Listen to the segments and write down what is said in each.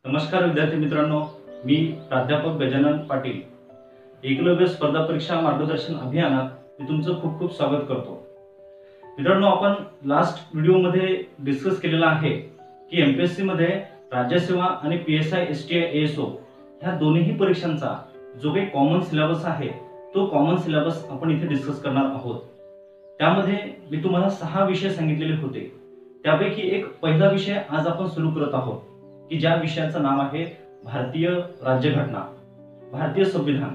नमस्कार विद्यार्थी मित्रांनो, मी प्राध्यापक गजानन पाटील. एकलव्य स्पर्धा परीक्षा मार्गदर्शन अभियानात मी तुमचं खूप खूप स्वागत करतो. मित्रांनो, आपण लास्ट व्हिडिओमध्ये डिस्कस केलेला आहे की एमपीएससी मध्ये राज्यसेवा आणि पीएसआय एसटीआय एएसओ ह्या दोन्ही परीक्षांचा जो काही कॉमन सिलेबस आहे तो कॉमन सिलेबस आपण इथे डिस्कस करणार आहोत. त्यामध्ये मी तुम्हाला 6 विषय सांगितलेले होते. त्यापैकी एक पहिला विषय आज आपण सुरू करत आहोत की ज्या विषयाचं नाव आहे भारतीय राज्यघटना, भारतीय संविधान.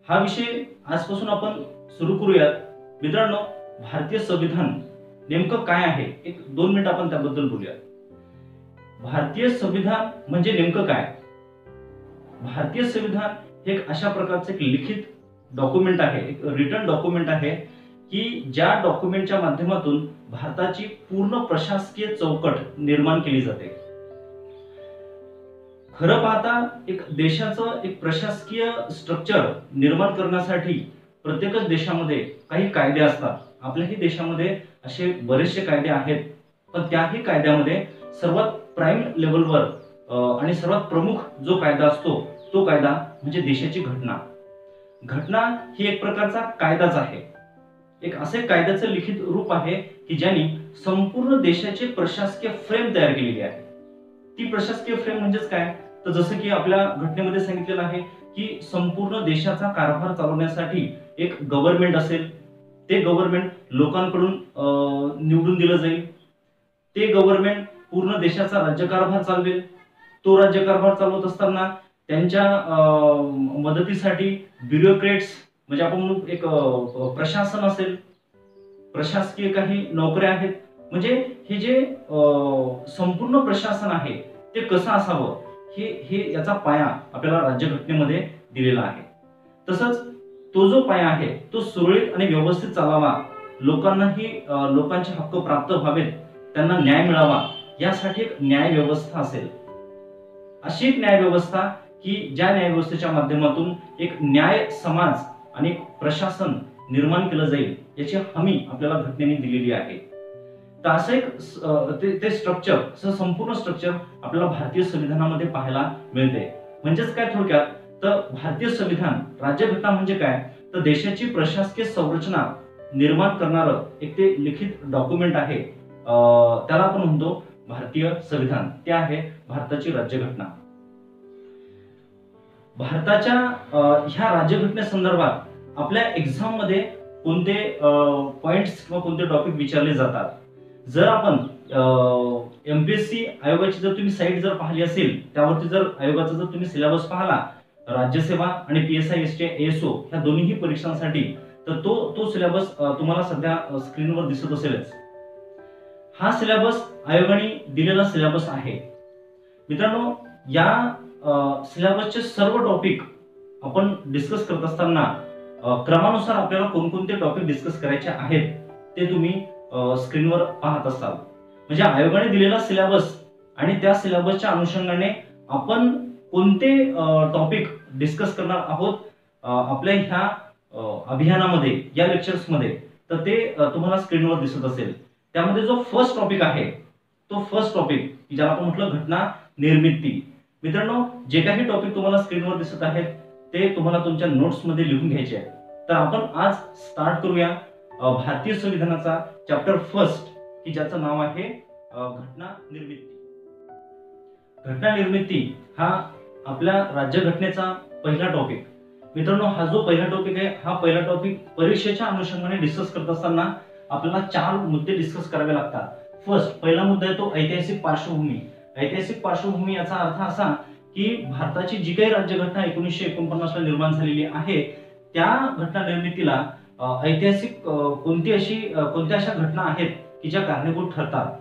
हा विषय आजपासून आपण सुरू करूयात. मित्रांनो, भारतीय संविधान नेमकं काय आहे, एक 2 मिनिट आपण त्याबद्दल बोलूयात. भारतीय संविधान म्हणजे नेमकं काय? भारतीय संविधान हे एक अशा प्रकारचे एक लिखित डॉक्युमेंट आहे, एक रिटन डॉक्युमेंट आहे की ज्या डॉक्युमेंटच्या माध्यमातून भारताची पूर्ण प्रशासकीय चौकट निर्माण केली जाते. खरं पाहता एक देशाचं एक प्रशासकीय स्ट्रक्चर निर्माण करण्यासाठी प्रत्येकच देशामध्ये काही कायदे असतात. आपल्याही देशामध्ये असे बरेचसे कायदे आहेत, पण त्याही कायद्यामध्ये सर्वात प्राईम लेवलवर आणि सर्वात प्रमुख जो कायदा असतो तो कायदा म्हणजे देशाची घटना. घटना ही एक प्रकारचा कायदाच आहे, एक असे कायद्याचं लिखित रूप आहे की ज्यांनी संपूर्ण देशाची प्रशासकीय फ्रेम तयार केलेली आहे. ती प्रशासकीय फ्रेम म्हणजेच काय, तर जसं की आपल्या घटनेमध्ये सांगितलेलं आहे की संपूर्ण देशाचा कारभार चालवण्यासाठी एक गव्हर्नमेंट असेल, ते गव्हर्नमेंट लोकांकडून निवडून दिलं जाईल, ते गव्हर्नमेंट पूर्ण देशाचा राज्यकारभार चालवेल. तो राज्यकारभार चालवत असताना त्यांच्या मदतीसाठी ब्युरोक्रेट्स म्हणजे आपण म्हणू एक प्रशासन असेल, प्रशासकीय काही नोकऱ्या आहेत. म्हणजे हे जे संपूर्ण प्रशासन आहे ते कसं असावं हे याचा पाया आपल्याला राज्यघटनेमध्ये दिलेला आहे. तसंच तो जो पाया आहे तो सुरळीत आणि व्यवस्थित चालावा, लोकांनाही लोकांचे हक्क प्राप्त व्हावेत, त्यांना न्याय मिळावा, यासाठी एक न्याय व्यवस्था असेल. अशी एक न्याय व्यवस्था की ज्या न्याय व्यवस्थेच्या माध्यमातून एक न्याय समाज आणि प्रशासन निर्माण केलं जाईल याची हमी आपल्याला घटनेने दिलेली आहे. तर असं एक ते स्ट्रक्चर, संपूर्ण स्ट्रक्चर आपल्याला भारतीय संविधानामध्ये पाहायला मिळते. म्हणजेच काय थोडक्यात, तर भारतीय संविधान, राज्यघटना म्हणजे काय, तर देशाची प्रशासकीय संरचना निर्माण करणारं एक ते लिखित डॉक्युमेंट आहे. त्याला आपण म्हणतो भारतीय संविधान. ते आहे भारताची राज्यघटना. भारताच्या ह्या राज्यघटनेसंदर्भात आपल्या एक्झाम मध्ये कोणते पॉइंट्स किंवा कोणते टॉपिक विचारले जातात. जर आपण एमपीएससी आयोगाची जर तुम्ही साईट जर पाहिली असेल, त्यावरती जर आयोगाचा जर तुम्ही सिलेबस पाहिला राज्यसेवा आणि पीएसआय एसटीआय एएसओ ह्या दोन्ही परीक्षांसाठी, तर तो सिलेबस तुम्हाला सध्या स्क्रीनवर दिसत असेलच. हा सिलेबस आयोगाने दिलेला सिलेबस आहे. मित्रांनो, या सिलेबसचे सर्व टॉपिक आपण डिस्कस करत असताना क्रमानुसार आपल्याला कोणकोणते टॉपिक डिस्कस करायचे आहेत ते तुम्ही स्क्रीनवर पाहत असाल. म्हणजे आयोगाने दिलेला सिलेबस आणि त्या सिलेबसच्या अनुषंगाने आपण कोणते टॉपिक डिस्कस करणार आहोत आपल्या ह्या अभियानामध्ये, या लेक्चर्स मध्ये, तर ते तुम्हाला स्क्रीनवर दिसत असेल. त्यामध्ये जो फर्स्ट टॉपिक आहे तो फर्स्ट टॉपिक ज्याला आपण म्हटलं घटना निर्मिती. मित्रांनो, जे काही टॉपिक तुम्हाला स्क्रीनवर दिसत आहेत ते तुम्हाला तुमच्या नोट्स मध्ये लिहून घ्यायचे आहेत. तर आपण आज स्टार्ट करूया भारतीय संविधानाचा चॅप्टर फर्स्ट की ज्याचं नाव आहे घटना निर्मिती. घटना निर्मिती हा आपल्या राज्यघटनेचा पहिला टॉपिक. मित्रांनो, हा जो पहिला टॉपिक आहे, हा पहिला टॉपिक परीक्षेच्या अनुषंगाने डिस्कस करत असताना आपल्याला 4 मुद्दे डिस्कस करावे लागतात. फर्स्ट, पहिला मुद्दा आहे तो ऐतिहासिक पार्श्वभूमी. ऐतिहासिक पार्श्वभूमी याचा अर्थ असा की भारताची जी काही राज्यघटना 1949 ला निर्माण झालेली आहे त्या घटना निर्मितीला ऐतिहासिक कोणत्या अशा घटना आहेत की ज्या कारणीभूत ठरतात,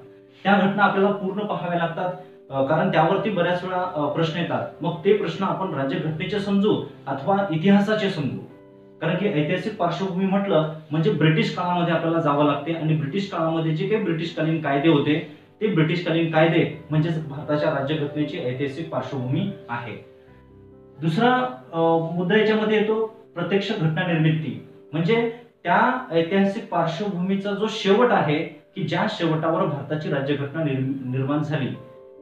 त्या घटना आपल्याला पूर्ण पाहाव्या लागतात. कारण त्यावरती बऱ्याच वेळा प्रश्न येतात. मग ते प्रश्न आपण राज्यघटनेचे समजू अथवा इतिहासाचे समजू. कारण की ऐतिहासिक पार्श्वभूमी म्हटलं म्हणजे ब्रिटिश काळामध्ये आपल्याला जावं लागते आणि ब्रिटिश काळामध्ये जे काही ब्रिटिशकालीन कायदे होते ते ब्रिटिशकालीन कायदे म्हणजे भारताच्या राज्यघटनेची ऐतिहासिक पार्श्वभूमी आहे. दुसरा मुद्दा याच्यामध्ये येतो प्रत्यक्ष घटना निर्मिती. म्हणजे त्या ऐतिहासिक पार्श्वभूमीचा जो शेवट आहे की ज्या शेवटावर भारताची राज्यघटना निर्माण झाली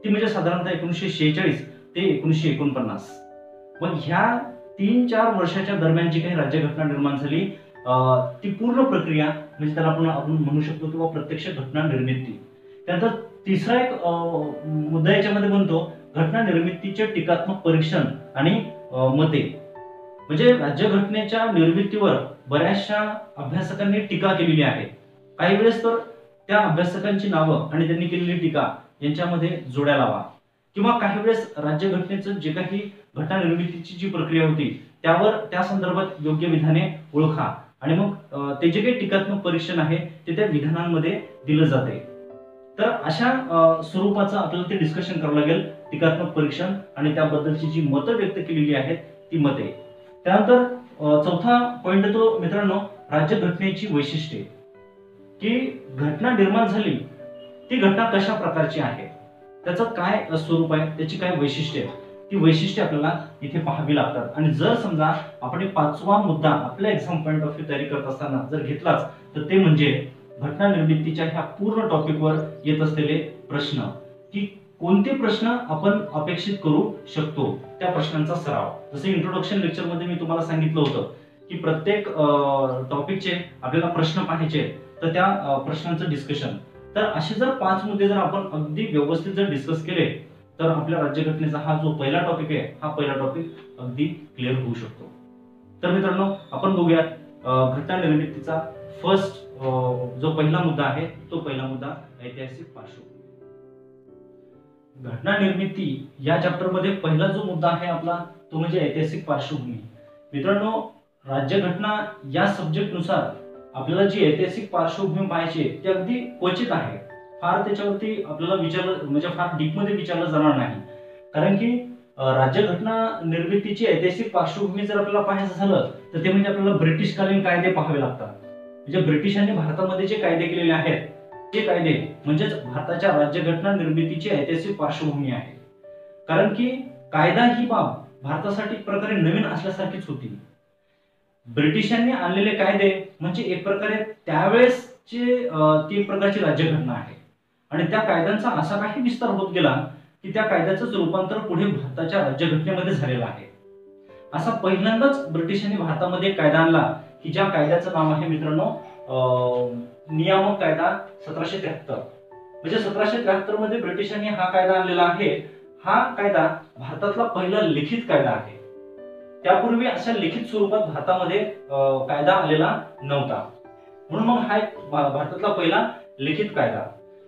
ती म्हणजे साधारणतः 1946 ते 1949. मग ह्या 3-4 वर्षाच्या दरम्यान जी काही राज्यघटना निर्माण झाली ती पूर्ण प्रक्रिया म्हणजे त्याला आपण म्हणू शकतो किंवा प्रत्यक्ष घटना निर्मिती. त्यानंतर तिसरा एक मुद्दा याच्यामध्ये बनतो घटना निर्मितीचे टीकात्मक परीक्षण आणि मते. म्हणजे राज्यघटनेच्या निर्मितीवर बऱ्याचशा अभ्यासकांनी टीका केलेली आहे. काही वेळेस तर त्या अभ्यासकांची नावं आणि त्यांनी केलेली टीका यांच्यामध्ये जोड्या लावा किंवा काही वेळेस राज्यघटनेचं जे काही घटना निर्मितीची जी प्रक्रिया होती त्यावर त्या संदर्भात योग्य विधाने ओळखा आणि मग ते जे काही टीकात्मक परीक्षण आहे ते त्या विधानांमध्ये दिलं जाते. तर अशा स्वरूपाचं आपल्याला ते डिस्कशन करावं लागेल टीकात्मक परीक्षण आणि त्याबद्दलची जी मतं व्यक्त केलेली आहेत ती मते. त्यानंतर चौथा पॉइंट येतो मित्रांनो राज्यघटनेची वैशिष्ट्ये की घटना निर्माण झाली ती घटना कशा प्रकारची आहे त्याचं काय स्वरूप आहे त्याची काय वैशिष्ट्ये ती वैशिष्ट्ये आपल्याला इथे पाहावी लागतात. आणि जर समजा आपण 5वा मुद्दा आपल्या एक्झाम पॉइंट ऑफ व्ह्यू तयारी करत असताना जर घेतलाच तर ते म्हणजे घटना निर्मितीच्या ह्या पूर्ण टॉपिकवर येत असलेले प्रश्न की कोणते प्रश्न आपण अपेक्षित करू शकतो त्या प्रश्नांचा सराव. जसे इंट्रोडक्शन लेक्चर मध्ये मी तुम्हाला सांगितलं होतं की प्रत्येक टॉपिकचे आपल्याला प्रश्न पाहायचे तर त्या प्रश्नांचं डिस्कशन. तर असे जर 5 मुद्दे जर आपण अगदी व्यवस्थित जर डिस्कस केले तर आपल्या राज्यघटनेचा हा जो पहिला टॉपिक आहे हा पहिला टॉपिक अगदी क्लिअर होऊ शकतो. तर मित्रांनो आपण बघूयात घटना निर्मितीचा फर्स्ट जो पहिला मुद्दा आहे तो पहिला मुद्दा ऐतिहासिक पार्श्वभूमी. घटना निर्मिती या चॅप्टर मध्ये पहिला जो मुद्दा आहे आपला तो म्हणजे ऐतिहासिक पार्श्वभूमी. मित्रांनो राज्यघटना या सब्जेक्ट नुसार आपल्याला जी ऐतिहासिक पार्श्वभूमी पाहायची ती अगदी क्वचित आहे. फार त्याच्यावरती आपल्याला विचारलं म्हणजे फार डीप मध्ये विचारलं जाणार नाही. कारण की राज्यघटना निर्मितीची ऐतिहासिक पार्श्वभूमी जर आपल्याला पाहायचं झालं तर ते म्हणजे आपल्याला ब्रिटिशकालीन कायदे पाहावे लागतात. म्हणजे ब्रिटिशांनी भारतामध्ये जे कायदे केलेले आहेत ते कायदे म्हणजेच भारताच्या राज्यघटना निर्मितीची ऐतिहासिक पार्श्वभूमी आहे. कारण की कायदा ही बाब भारतासाठी एक प्रकारे नवीन असल्यासारखीच होती. ब्रिटिशांनी आणलेले कायदे म्हणजे एक प्रकारे त्यावेळेसची ती एक प्रकारची राज्यघटना आहे आणि त्या कायद्यांचा असा काही विस्तार होत गेला की त्या कायद्याचं रूपांतर पुढे भारताच्या राज्यघटनेमध्ये झालेलं आहे. असा पहिल्यांदाच ब्रिटिशांनी भारतामध्ये कायदा आणला की ज्या कायद्याचं नाव आहे मित्रांनो नियामक कायदा 1773. म्हणजे 1773 मध्ये ब्रिटिशांनी हा कायदा आणलेला आहे. हा कायदा भारतातला पहिला लिखित कायदा आहे. त्यापूर्वी अशा लिखित स्वरूपात भारतामध्ये कायदा आलेला नव्हता. म्हणून मग हा भारतातला पहिला लिखित कायदा.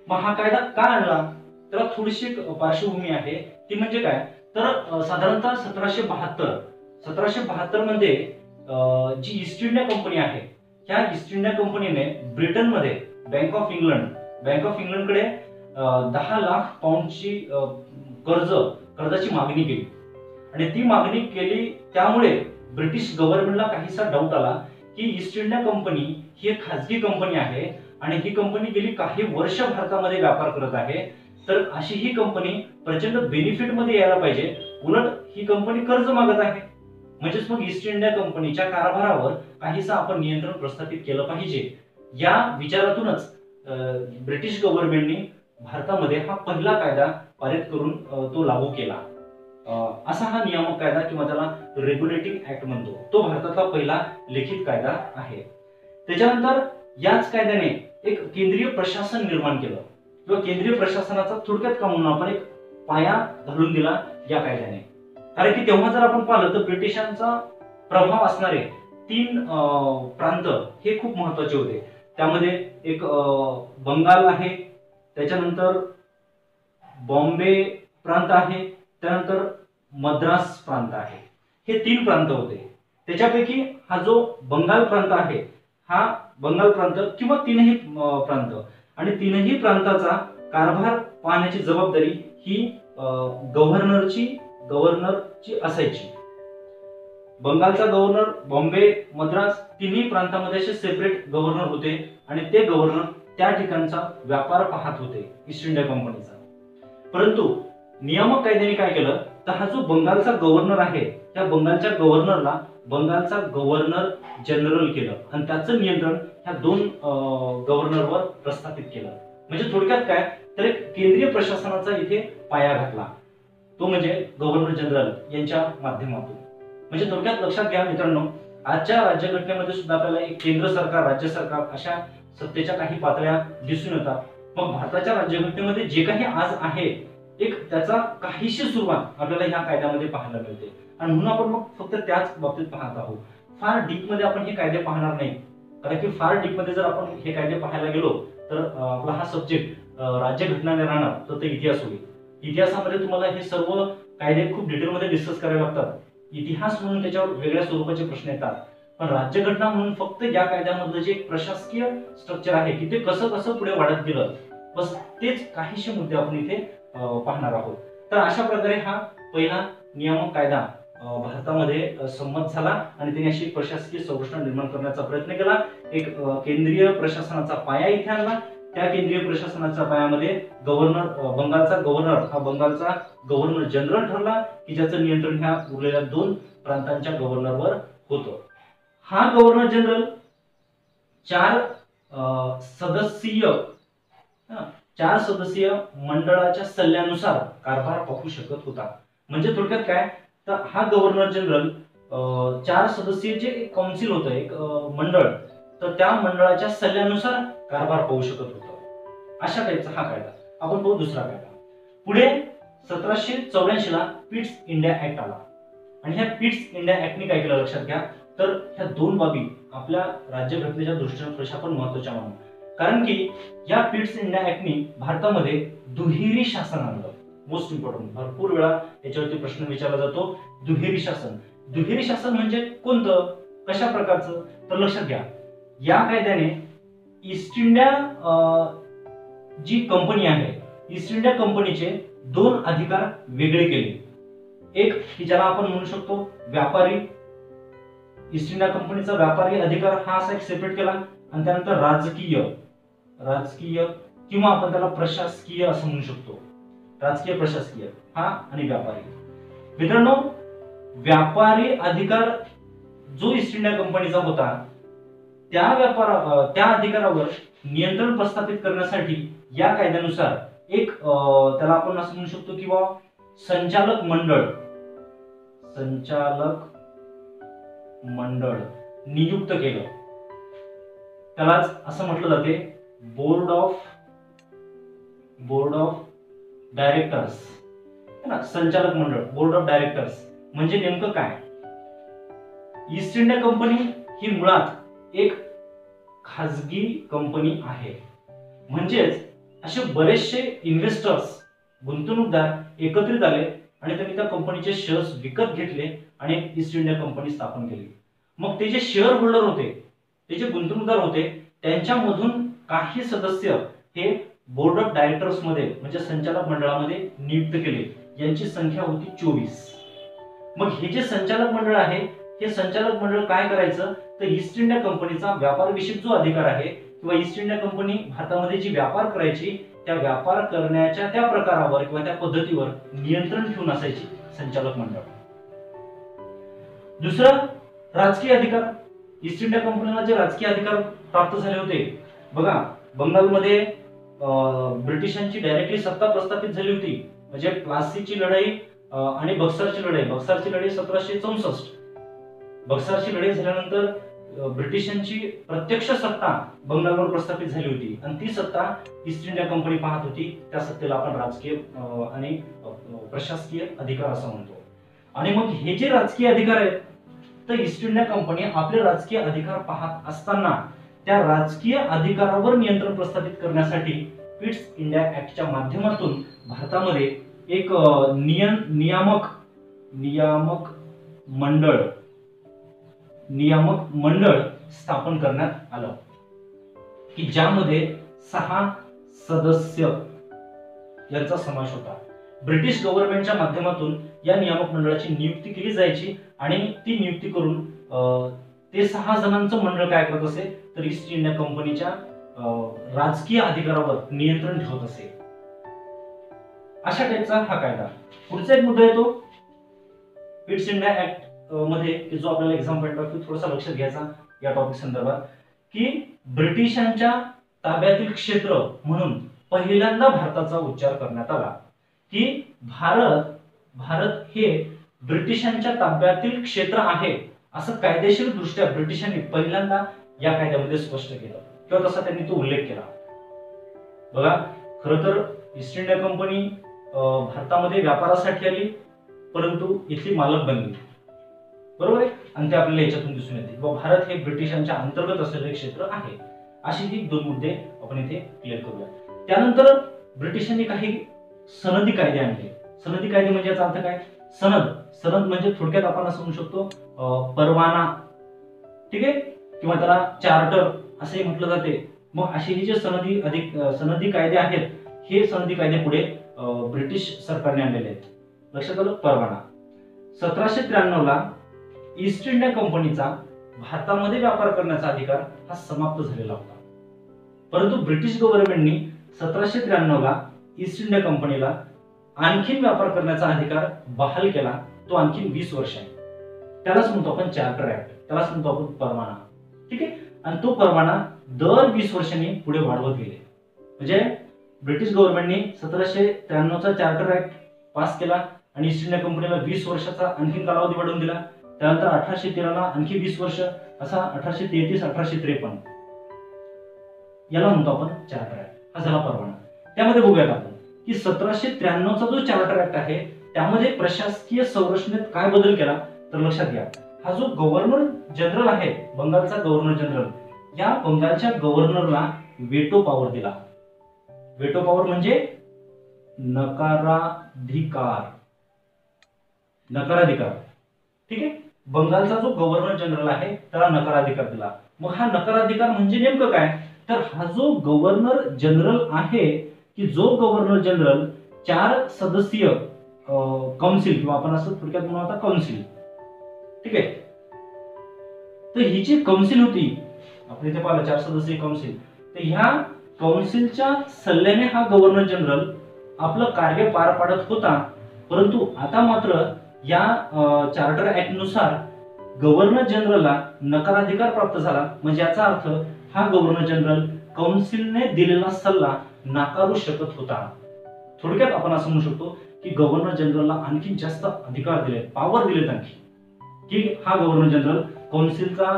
मग हा कायदा का आणला तर थोडीशी पार्श्वभूमी आहे ती म्हणजे काय तर साधारणतः 1772 मध्ये जी ईस्ट इंडिया कंपनी आहे ह्या ईस्ट इंडिया कंपनीने ब्रिटनमध्ये बँक ऑफ इंग्लंडकडे 10 लाख पाऊंडची कर्जाची मागणी केली आणि ती मागणी केली. त्यामुळे ब्रिटिश गव्हर्नमेंटला काहीसा डाऊट आला की ईस्ट इंडिया कंपनी ही एक खाजगी कंपनी आहे आणि ही कंपनी गेली काही वर्ष भारतामध्ये व्यापार करत आहे. तर अशी ही कंपनी प्रचंड बेनिफिट मध्ये यायला पाहिजे, उलट ही कंपनी कर्ज मागत आहे. म्हणजेच मग ईस्ट इंडिया कंपनीच्या कारभारावर काहीसा आपण नियंत्रण प्रस्थापित केलं पाहिजे. या विचारातूनच ब्रिटिश गव्हर्नमेंटनी भारतामध्ये हा पहिला कायदा पारित करून तो लागू केला. असा हा नियामक कायदा किंवा त्याला रेग्युलेटिंग ऍक्ट म्हणतो. तो भारतातला पहिला लिखित कायदा आहे. त्याच्यानंतर याच कायद्याने एक केंद्रीय प्रशासन निर्माण केलं किंवा केंद्रीय प्रशासनाचा थोडक्यात का म्हणून आपण एक पाया घालून दिला या कायद्याने. कारण की तेव्हा जर आपण पाहिलं तर ब्रिटिशांचा प्रभाव असणारे 3 प्रांत हे खूप महत्वाचे होते. त्यामध्ये एक बंगाल आहे, त्याच्यानंतर बॉम्बे प्रांत आहे, त्यानंतर मद्रास प्रांत आहे. हे 3 प्रांत होते. त्याच्यापैकी हा जो बंगाल प्रांत आहे हा बंगाल प्रांत किंवा 3ही प्रांत आणि 3ही प्रांताचा कारभार पाहण्याची जबाबदारी ही गव्हर्नरची असायची. बंगालचा गव्हर्नर, बॉम्बे, मद्रास 3ही प्रांतामध्ये असे सेपरेट गव्हर्नर होते आणि ते गव्हर्नर त्या ठिकाणचा व्यापार पाहत होते ईस्ट इंडिया कंपनीचा. परंतु नियामक कायद्याने काय केलं तर हा जो बंगालचा गव्हर्नर आहे त्या बंगालच्या गव्हर्नरला बंगालचा गव्हर्नर जनरल केलं आणि त्याचं नियंत्रण ह्या दोन गव्हर्नरवर प्रस्थापित केलं. म्हणजे थोडक्यात काय तर एक केंद्रीय प्रशासनाचा इथे पाया घातला, तो म्हणजे गव्हर्नर जनरल यांच्या माध्यमातून. म्हणजे थोडक्यात लक्षात घ्या मित्रांनो, आजच्या राज्यघटनेमध्ये सुद्धा आपल्याला एक केंद्र सरकार, राज्य सरकार अशा सत्तेच्या काही पातळ्या दिसून येतात. मग भारताच्या राज्यघटनेमध्ये जे काही आज आहे एक त्याचा काहीशी सुरुवात आपल्याला ह्या कायद्यामध्ये पाहायला मिळते. आणि म्हणून आपण मग फक्त त्याच बाबतीत पाहत आहोत. फार डीप मध्ये आपण हे कायदे पाहणार नाही, कारण की फार डीप मध्ये जर आपण हे कायदे पाहायला गेलो तर आपला हा सब्जेक्ट राज्यघटना राहणार तर ते इतिहास होईल. इतिहासामध्ये तुम्हाला हे सर्व कायदे खूप डिटेलमध्ये डिस्कस करावे लागतात. इतिहास म्हणून त्याच्यावर वेगळ्या स्वरूपाचे प्रश्न येतात, पण राज्यघटना म्हणून फक्त या कायद्यामधलं जे प्रशासकीय स्ट्रक्चर आहे की ते कसं कसं पुढे वाढत गेलं, बस तेच काहीशे मुद्दे आपण इथे पाहणार आहोत. तर अशा प्रकारे हा पहिला नियामक कायदा भारतामध्ये संमत झाला आणि त्यांनी अशी प्रशासकीय संरचना निर्माण करण्याचा प्रयत्न केला. एक केंद्रीय प्रशासनाचा पाया इथे आणला. त्या केंद्रीय प्रशासनाच्या पायामध्ये गव्हर्नर, बंगालचा गव्हर्नर हा बंगालचा गव्हर्नर जनरल ठरला की ज्याचं नियंत्रण ह्या उरलेल्या दोन प्रांतांच्या गव्हर्नरवर होतं. हा गव्हर्नर जनरल 4 सदस्यीय मंडळाच्या सल्ल्यानुसार कारभार पाहू शकत होता. म्हणजे थोडक्यात काय तर हा गव्हर्नर जनरल 4 सदस्यीय जे एक काउन्सिल होतं, एक मंडळ, तर त्या मंडळाच्या सल्ल्यानुसार कारभार पाहू शकत होतं. अशा टाईपचा हा कायदा. आपण पाहू दुसरा कायदा. पुढे 1784 ला पिट्स इंडिया ऍक्ट आला आणि ह्या पिट्स इंडिया ऍक्टने काय केलं लक्षात घ्या तर ह्या दोन बाबी आपल्या राज्यघटनेच्या दृष्टीने कशा पण महत्त्वाच्या म्हणून, कारण की या पिट्स इंडिया ऍक्टने भारतामध्ये दुहेरी शासन आणलं. मोस्ट इम्पॉर्टंट, भरपूर वेळा याच्यावरती प्रश्न विचारला जातो. दुहेरी शासन, दुहेरी शासन म्हणजे कोणतं, कशा प्रकारचं, तर लक्षात घ्या या कायद्याने ईस्ट इंडिया जी कंपनी आहे, ईस्ट इंडिया कंपनीचे 2 अधिकार वेगळे केले. एक की ज्याला आपण म्हणू शकतो व्यापारी, ईस्ट इंडिया कंपनीचा व्यापारी अधिकार हा असा एक सेपरेट केला, आणि त्यानंतर राजकीय किंवा आपण त्याला प्रशासकीय असं म्हणू शकतो. राजकीय, प्रशासकीय हा आणि व्यापारी. मित्रांनो, व्यापारी अधिकार जो ईस्ट इंडिया कंपनीचा होता त्या अधिकारावर नियंत्रण प्रस्थापित करण्यासाठी या कायद्यानुसार एक त्याला आपण असं म्हणू शकतो किंवा संचालक मंडळ नियुक्त केलं. त्यालाच असं म्हटलं जाते बोर्ड ऑफ डायरेक्टर्स, ना, संचालक मंडळ, बोर्ड ऑफ डायरेक्टर्स. म्हणजे नेमकं काय, ईस्ट इंडिया कंपनी ही मुळात एक खाजगी कंपनी आहे. म्हणजेच असे बरेचसे इन्व्हेस्टर्स, गुंतवणूकदार एकत्रित आले आणि त्यांनी त्या कंपनीचे शेअर्स विकत घेतले आणि ईस्ट इंडिया कंपनी स्थापन केली. मग ते जे शेअर होल्डर होते, ते जे गुंतवणूकदार होते, त्यांच्यामधून काही सदस्य हे बोर्ड ऑफ डायरेक्टर्स मध्ये म्हणजे संचालक मंडळामध्ये नियुक्त केले. यांची संख्या होती 24. मग हे जे संचालक मंडळ आहे, हे संचालक मंडळ काय करायचं तर ईस्ट इंडिया कंपनीचा व्यापारविषयक जो अधिकार आहे किंवा ईस्ट इंडिया कंपनी भारतामध्ये जी व्यापार करायची त्या व्यापार करण्याच्या त्या प्रकारावर किंवा त्या पद्धतीवर नियंत्रण ठेवून असायची संचालक मंडळ. दुसरं, राजकीय अधिकार. ईस्ट इंडिया कंपनीला जे राजकीय अधिकार प्राप्त झाले होते, बघा बंगालमध्ये ब्रिटिशांची डायरेक्टली सत्ता प्रस्थापित झाली होती. म्हणजे प्लासीची लढाई आणि बक्सरची लढाई 1764. बक्सरची लढाई झाल्यानंतर ब्रिटिशांची प्रत्यक्ष सत्ता बंगालवर प्रस्थापित झाली होती आणि ती सत्ता ईस्ट इंडिया कंपनी पाहत होती. त्या सत्तेला आपण राजकीय आणि प्रशासकीय अधिकार असं म्हणतो. आणि मग हे जे राजकीय अधिकार आहेत तर ईस्ट इंडिया कंपनी आपले राजकीय अधिकार पाहत असताना त्या राजकीय अधिकारावर नियंत्रण प्रस्थापित करण्यासाठी पिट्स इंडिया ऍक्टच्या माध्यमातून भारतामध्ये एक नियामक मंडळ स्थापन करण्यात आलं की ज्यामध्ये 6 सदस्य यांचा समावेश होता. ब्रिटिश गव्हर्नमेंटच्या माध्यमातून या नियामक मंडळाची नियुक्ती केली जायची आणि ती नियुक्ती करून ते 6 जणांचं मंडळ काय करत असे तर ईस्ट इंडिया कंपनीच्या राजकीय अधिकारावर नियंत्रण ठेवत असे. अशा टाईपचा हा कायदा. पुढचा एक मुद्दा येतो पिट्स इंडिया ऍक्ट. मध्ये की जो आपल्याला एक्झाम पॉईंट ऑफ व्ह्यू थोडासा लक्षात घ्यायचा या टॉपिक संदर्भात, की ब्रिटिशांच्या ताब्यातील क्षेत्र म्हणून पहिल्यांदा भारताचा उच्चार करण्यात आला, की भारत हे ब्रिटिशांच्या ताब्यातील क्षेत्र आहे असं कायदेशीर दृष्ट्या ब्रिटिशांनी पहिल्यांदा या कायद्यामध्ये स्पष्ट केलं किंवा तसा त्यांनी तो उल्लेख केला. बघा, खरं तर ईस्ट इंडिया कंपनी भारतामध्ये व्यापारासाठी आली, परंतु इथली मालक बनली, बरोबर आहे. आणि ते आपल्याला याच्यातून दिसून येते किंवा भारत हे ब्रिटिशांच्या अंतर्गत असलेले क्षेत्र आहे. अशी ही दोन मुद्दे आपण इथे क्लिअर करूया. त्यानंतर ब्रिटिशांनी काही सनदी कायदे आणले. सनदी कायदे म्हणजे याचा अर्थ काय? सनद म्हणजे थोडक्यात आपण असं म्हणू शकतो परवाना, ठीक आहे, किंवा त्याला चार्टर असे म्हटलं जाते. मग असे हे जे सनदी कायदे आहेत, हे सनदी कायदे पुढे ब्रिटिश सरकारने आणलेले आहेत. लक्षात आलं? परवाना. 1793 ला ईस्ट इंडिया कंपनीचा भारतामध्ये व्यापार करण्याचा अधिकार हा समाप्त झालेला होता, परंतु ब्रिटिश गव्हर्नमेंटनी 1793 ला ईस्ट इंडिया कंपनीला आणखीन व्यापार करण्याचा अधिकार बहाल केला. तो आणखीन 20 वर्ष आहे. त्यालाच म्हणतो आपण चार्टर ऍक्ट, त्यालाच म्हणतो आपण परवाना, ठीक आहे. आणि तो परवाना दर 20 वर्षांनी पुढे वाढवत गेले. म्हणजे ब्रिटिश गव्हर्नमेंटनी 1793 चा चार्टर ऍक्ट पास केला आणि ईस्ट इंडिया कंपनीला 20 वर्षाचा आणखीन कालावधी वाढवून दिला. त्यानंतर 1813 ला आणखी 20 वर्ष, असा 1833 1853 याला म्हणतो आपण चार्टर ऍक्ट. हा झाला परवाना. त्यामध्ये बघूयात आपण की 1793 चा जो चार्टर ऍक्ट आहे त्यामध्ये प्रशासकीय संरचनेत काय बदल केला, तर लक्षात घ्या, हा जो गव्हर्नर जनरल आहे, बंगालचा गव्हर्नर जनरल, या बंगालच्या गव्हर्नरला वेटो पॉवर दिला. वेटो पॉवर म्हणजे नकाराधिकार, ठीक आहे. बंगालचा जो गव्हर्नर जनरल आहे त्याला नकाराधिकार दिला. मग हा नकाराधिकार म्हणजे नेमकं काय, तर हा जो गव्हर्नर जनरल आहे, की जो गव्हर्नर जनरल 4 सदस्यीय काउन्सिल किंवा आपण असं थोडक्यात म्हणू आता काउन्सिल, ठीक आहे. तर ही जी काउन्सिल होती, आपण इथे पाहिलं 4 सदस्यीय काउन्सिल, तर ह्या काउन्सिलच्या सल्ल्याने हा गव्हर्नर जनरल आपलं कार्य पार पाडत होता. परंतु आता मात्र या चार्टर ऍक्ट नुसार गव्हर्नर जनरलला नकाराधिकार प्राप्त झाला. म्हणजे याचा अर्थ हा गव्हर्नर जनरल काउन्सिलने दिलेला सल्ला नाकारू शकत होता. थोडक्यात आपण असं म्हणू शकतो की गव्हर्नर जनरलला आणखी जास्त अधिकार दिले, पॉवर दिलेत आणखी, की हा गव्हर्नर जनरल काउन्सिलचा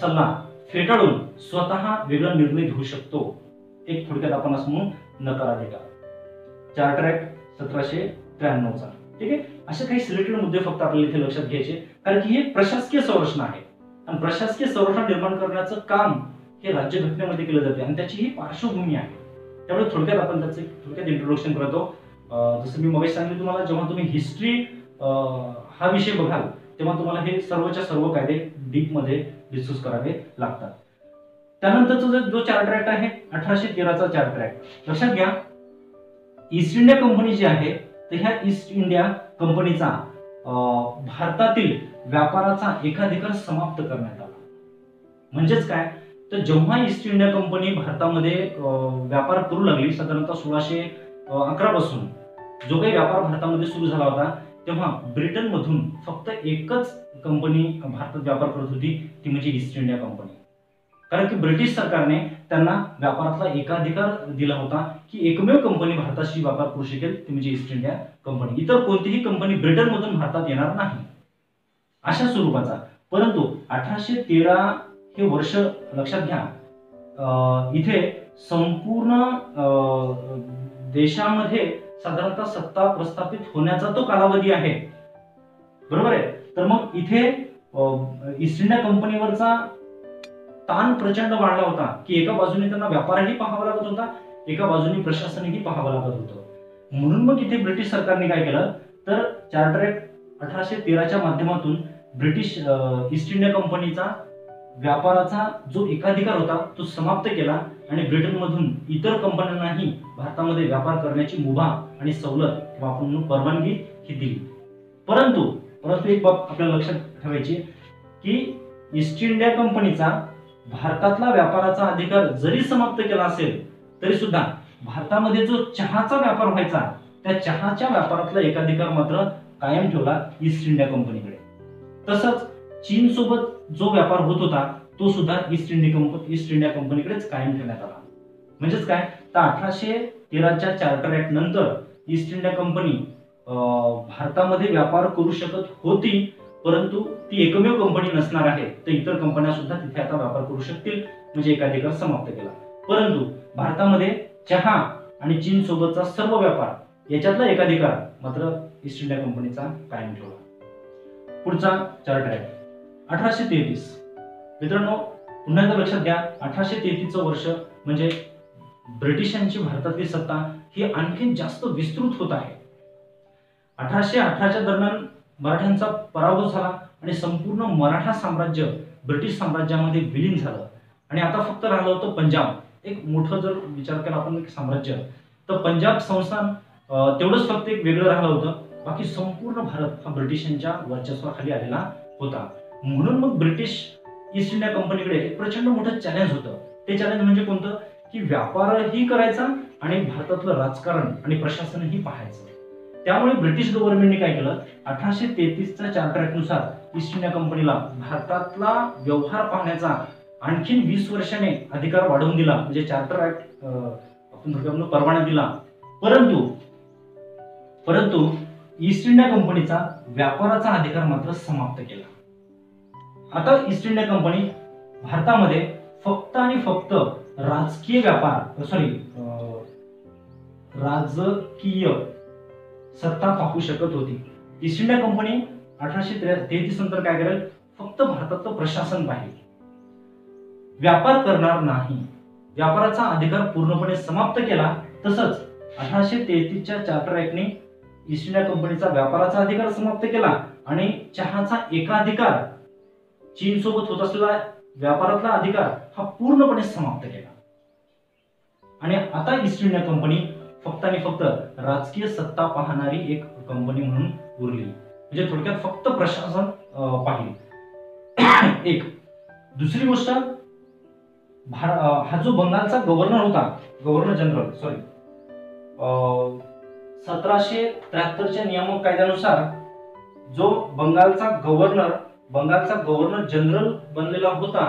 सल्ला फेटाळून स्वतः वेगळा निर्णय घेऊ शकतो. एक थोडक्यात आपण असं म्हणू नकाराधिकार. चार्टर ऍक्ट 1793 चा, ठीक आहे. असे काही सिलेक्टेड मुद्दे फक्त आपल्याला इथे लक्षात घ्यायचे, कारण की हे प्रशासकीय संरचना आहे आणि प्रशासकीय संरचना निर्माण करण्याचं काम हे राज्यघटनेमध्ये केलं जाते आणि त्याची ही पार्श्वभूमी आहे. त्यामुळे थोडक्यात आपण त्याचं थोडक्यात इंट्रोडक्शन करतो. जसं मी मगाशी सांगितलं तुम्हाला, जेव्हा तुम्ही हिस्ट्री हा विषय बघाल तेव्हा तुम्हाला हे सर्वच्या सर्व कायदे डीप मध्ये डिस्कस करावे लागतात. त्यानंतरचा जो चार्टर ऍक्ट आहे 1813 चा चार्टर ऍक्ट, लक्षात घ्या, ईस्ट इंडिया कंपनी जी आहे, तर ह्या ईस्ट इंडिया कंपनीचा भारतातील व्यापाराचा एकाधिकार समाप्त करण्यात आला. म्हणजेच काय, तर जेव्हा ईस्ट इंडिया कंपनी भारतामध्ये व्यापार करू लागली, साधारणतः 1611 पासून जो काही व्यापार भारतामध्ये सुरू झाला होता, तेव्हा ब्रिटन मधून फक्त एकच कंपनी भारतात व्यापार करत होती, ती म्हणजे ईस्ट इंडिया कंपनी. कारण की ब्रिटिश सरकारने त्यांना व्यापारातला एकाधिकार दिला होता, की एकमेव कंपनी भारताशी व्यापार करू शकेल, ती म्हणजे ईस्ट इंडिया कंपनी. इतर कोणतीही कंपनी ब्रिटन मधून भारतात येणार नाही, अशा स्वरूपाचा. परंतु 1813 हे वर्ष लक्षात घ्या, इथे संपूर्ण देशामध्ये साधारणतः सत्ता प्रस्थापित होण्याचा तो कालावधी आहे, बरोबर आहे. तर मग इथे ईस्ट इंडिया कंपनीवरचा ताण प्रचंड वाढला होता, की एका बाजूने त्यांना व्यापारही पाहावा लागत होता, एका बाजूने प्रशासनही पाहावं लागत होतं. म्हणून मग इथे ब्रिटिश सरकारने काय केलं, तर चार्टर ऍक्ट 1813 माध्यमातून ब्रिटिश ईस्ट इंडिया कंपनीचा व्यापाराचा जो एकाधिकार होता तो समाप्त केला आणि ब्रिटनमधून इतर कंपन्यांनाही भारतामध्ये व्यापार करण्याची मुभा आणि सवलत किंवा आपण परवानगी ही दिली. परंतु एक बाब आपल्याला लक्षात ठेवायची, की ईस्ट इंडिया कंपनीचा भारतातला व्यापाराचा अधिकार जरी समाप्त केला असेल, तरी सुद्धा भारतामध्ये जो चहाचा व्यापार व्हायचा, त्या चहाच्या व्यापारातला एकाधिकार मात्र कायम ठेवला ईस्ट इंडिया कंपनीकडे. तसंच चीन सोबत जो व्यापार होत होता तो सुद्धा ईस्ट इंडिया कंपनीकडेच कायम ठेवण्यात आला. म्हणजेच काय, तर 1813च्या चार्टर ऍक्ट नंतर ईस्ट इंडिया कंपनी भारतामध्ये व्यापार करू शकत होती, परंतु ती एकमेव कंपनी नसणार आहे, तर इतर कंपन्या सुद्धा तिथे आता व्यापार करू शकतील, म्हणजे एकाधिकार समाप्त केला. परंतु भारतामध्ये चहा आणि चीन सोबतचा सर्व व्यापार याच्यातला एकाधिकार मात्र ईस्ट इंडिया कंपनीचा कायम ठेवला. पुढचा चार्टर ऍक्ट 1833. मित्रांनो पुन्हा एकदा लक्षात घ्या, 1833चं वर्ष म्हणजे ब्रिटिशांची भारतातली सत्ता ही आणखी जास्त विस्तृत होत आहे. 1818च्या दरम्यान मराठ्यांचा पराभव झाला आणि संपूर्ण मराठा साम्राज्य ब्रिटिश साम्राज्यामध्ये विलीन झालं आणि आता फक्त राहिलं होतं पंजाब. एक मोठं जर विचार केला आपण साम्राज्य, तर पंजाब संस्थान तेवढंच फक्त एक वेगळं राहिलं होतं. बाकी संपूर्ण भारत हा ब्रिटिशांच्या वर्चस्वाखाली आलेला होता. म्हणून मग ब्रिटिश ईस्ट इंडिया कंपनीकडे एक प्रचंड मोठं चॅलेंज होतं. ते चॅलेंज म्हणजे कोणतं, की व्यापारही करायचा आणि भारतातलं राजकारण आणि प्रशासनही पाहायचं. त्यामुळे ब्रिटिश गव्हर्नमेंटने काय केलं, 1833च्या चार्टर ऍक्ट नुसार ईस्ट इंडिया कंपनीला भारतातला व्यवहार पाहण्याचा आणखीन 20 वर्षाने अधिकार वाढवून दिला, म्हणजे चार्टर ऍक्ट आपण थोडक्यात परवाना दिला. परंतु ईस्ट इंडिया कंपनीचा व्यापाराचा अधिकार मात्र समाप्त केला. आता ईस्ट इंडिया कंपनी भारतामध्ये फक्त आणि फक्त राजकीय सत्ता पाहू शकत होती. ईस्ट इंडिया कंपनी 1833 नंतर काय करेल, फक्त भारताचं प्रशासन पाहिजे, व्यापार करणार नाही. व्यापाराचा अधिकार पूर्णपणे समाप्त केला. तसंच 1833च्या चार्टर ऍक्टने ईस्ट इंडिया कंपनीचा व्यापाराचा अधिकार समाप्त केला आणि चहाचा एकाधिकार, चीन सोबत होत असलेला व्यापारातला अधिकार हा पूर्णपणे समाप्त केला. आणि आता ईस्ट इंडिया कंपनी फक्त आणि फक्त राजकीय सत्ता पाहणारी एक कंपनी म्हणून उरली, म्हणजे थोडक्यात फक्त प्रशासन पाहिजे. एक दुसरी गोष्ट, हा जो बंगालचा गव्हर्नर होता, गव्हर्नर जनरल 1773च्या नियामक कायद्यानुसार जो बंगालचा गव्हर्नर जनरल बनलेला होता,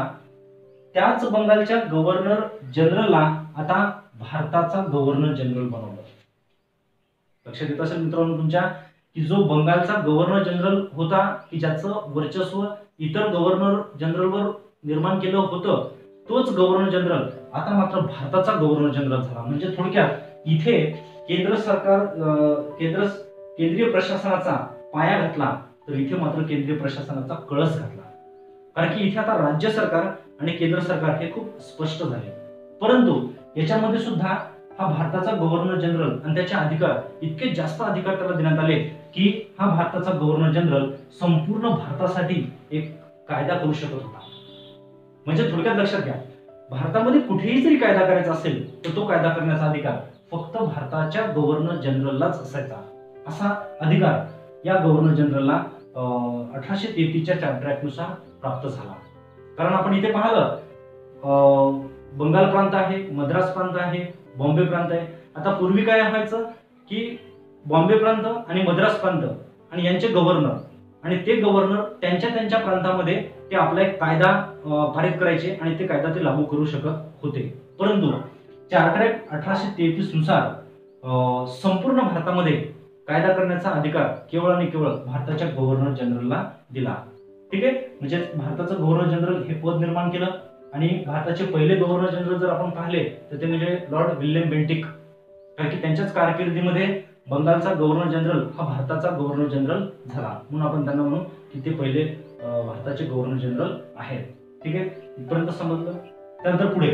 त्याच बंगालच्या गव्हर्नर जनरलला आता भारताचा गव्हर्नर जनरल बनवलं. लक्षात येत असेल मित्रांनो तुमच्या, की जो बंगालचा गव्हर्नर जनरल होता, की ज्याचं वर्चस्व इतर गव्हर्नर जनरलवर निर्माण केलं होतं, तोच गव्हर्नर जनरल आता मात्र भारताचा गव्हर्नर जनरल झाला. म्हणजे थोडक्यात इथे केंद्रीय प्रशासनाचा पाया घातला, तर इथे मात्र केंद्रीय प्रशासनाचा कळस घातला. कारण की इथे आता राज्य सरकार आणि केंद्र सरकार हे खूप स्पष्ट झाले. परंतु याच्यामध्ये सुद्धा हा भारताचा गव्हर्नर जनरल आणि त्याचे अधिकार, इतके जास्त अधिकार त्याला देण्यात आले की हा भारताचा गव्हर्नर जनरल संपूर्ण भारतासाठी एक कायदा करू शकत होता. म्हणजे थोडक्यात लक्षात घ्या, भारतामध्ये कुठेही जरी कायदा करायचा असेल तर तो कायदा करण्याचा अधिकार फक्त भारताच्या गव्हर्नर जनरललाच असायचा. असा अधिकार या गव्हर्नर जनरलला 1833च्या चार्टर ऍक्ट नुसार प्राप्त झाला. कारण आपण इथे पाहिलं, बंगाल प्रांत आहे, मद्रास प्रांत आहे, बॉम्बे प्रांत आहे. आता पूर्वी काय व्हायचं, की बॉम्बे प्रांत आणि मद्रास प्रांत आणि यांचे गव्हर्नर आणि ते गव्हर्नर त्यांच्या प्रांतामध्ये ते आपला एक कायदा पारित करायचे आणि ते कायदा ते लागू करू शकत होते. परंतु चार्टर ऍक्ट 1833 नुसार संपूर्ण भारतामध्ये कायदा करण्याचा अधिकार केवळ आणि केवळ भारताच्या गव्हर्नर जनरलला दिला. ठीक आहे, म्हणजे भारताचं गव्हर्नर जनरल हे पद निर्माण केलं. आणि भारताचे पहिले गव्हर्नर जनरल जर आपण पाहिले तर ते म्हणजे लॉर्ड विल्यम बेंटिक. कारण की त्यांच्याच कारकिर्दीमध्ये बंगालचा गव्हर्नर जनरल हा भारताचा गव्हर्नर जनरल झाला, म्हणून आपण त्यांना म्हणू की ते पहिले भारताचे गव्हर्नर जनरल आहेत. ठीक आहे, इथपर्यंत समजलं. त्यानंतर पुढे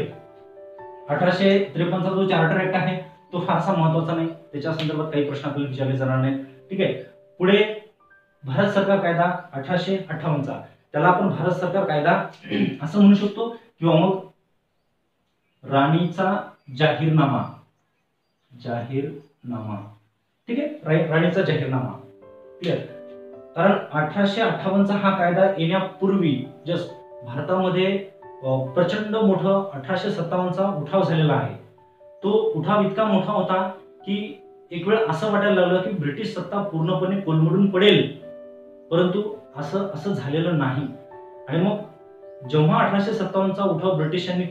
1853चा जो चार्टर ऍक्ट आहे तो फारसा महत्वाचा नाही, त्याच्या संदर्भात काही प्रश्न आपल्याला विचारले जाणार नाहीत. ठीक आहे, पुढे भारत सरकार कायदा 1858चा, त्याला आपण भारत सरकार कायदा असं म्हणू शकतो किंवा मग राणीचा जाहीरनामा. ठीक आहे, राणीचा जाहीरनामा. क्लिअर. कारण 1858चा हा कायदा येण्यापूर्वी जस्ट भारतामध्ये प्रचंड मोठं 1857चा उठाव झालेला आहे. तो उठाव इतका मोठा होता की एक वेळ असं वाटायला लागलं की ब्रिटिश सत्ता पूर्णपणे कोलमडून पडेल. परंतु असं असं झालेलं नाही. आणि मग जेव्हा 1857चा उठाव ब्रिटिशांनी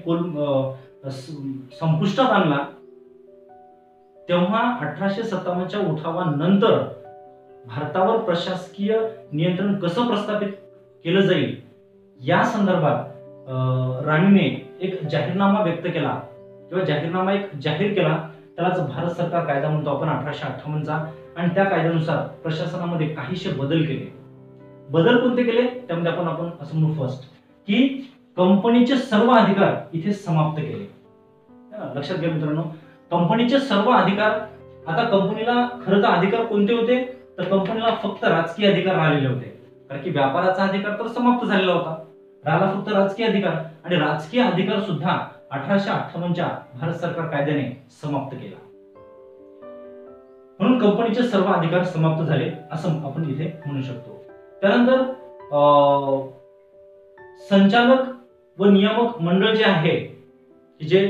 संपुष्टात आणला, तेव्हा 1857च्या उठावानंतर भारतावर प्रशासकीय नियंत्रण कसं प्रस्थापित केलं जाईल या संदर्भात राणीने एक जाहीरनामा व्यक्त केला किंवा जाहीरनामा एक जाहीर केला. त्यालाच भारत सरकार कायदा म्हणतो आपण 1858चा. आणि त्या कायद्यानुसार प्रशासनामध्ये काहीशे बदल केले. बदल कोणते केले त्यामध्ये आपण असं म्हणू फर्स्ट की कंपनीचे सर्व अधिकार इथे समाप्त केले. लक्षात घ्या मित्रांनो, कंपनीचे सर्व अधिकार. आता कंपनीला खरं तर अधिकार कोणते होते, तर कंपनीला फक्त राजकीय अधिकार राहिलेले होते. कारण की व्यापाराचा अधिकार तर समाप्त झालेला होता, राहिला फक्त राजकीय अधिकार. आणि राजकीय अधिकार सुद्धा 1858च्या भारत सरकार कायद्याने समाप्त केला. म्हणून कंपनीचे सर्व अधिकार समाप्त झाले असं आपण इथे म्हणू शकतो. त्यानंतर संचालक व नियामक मंडळ जे आहे की जे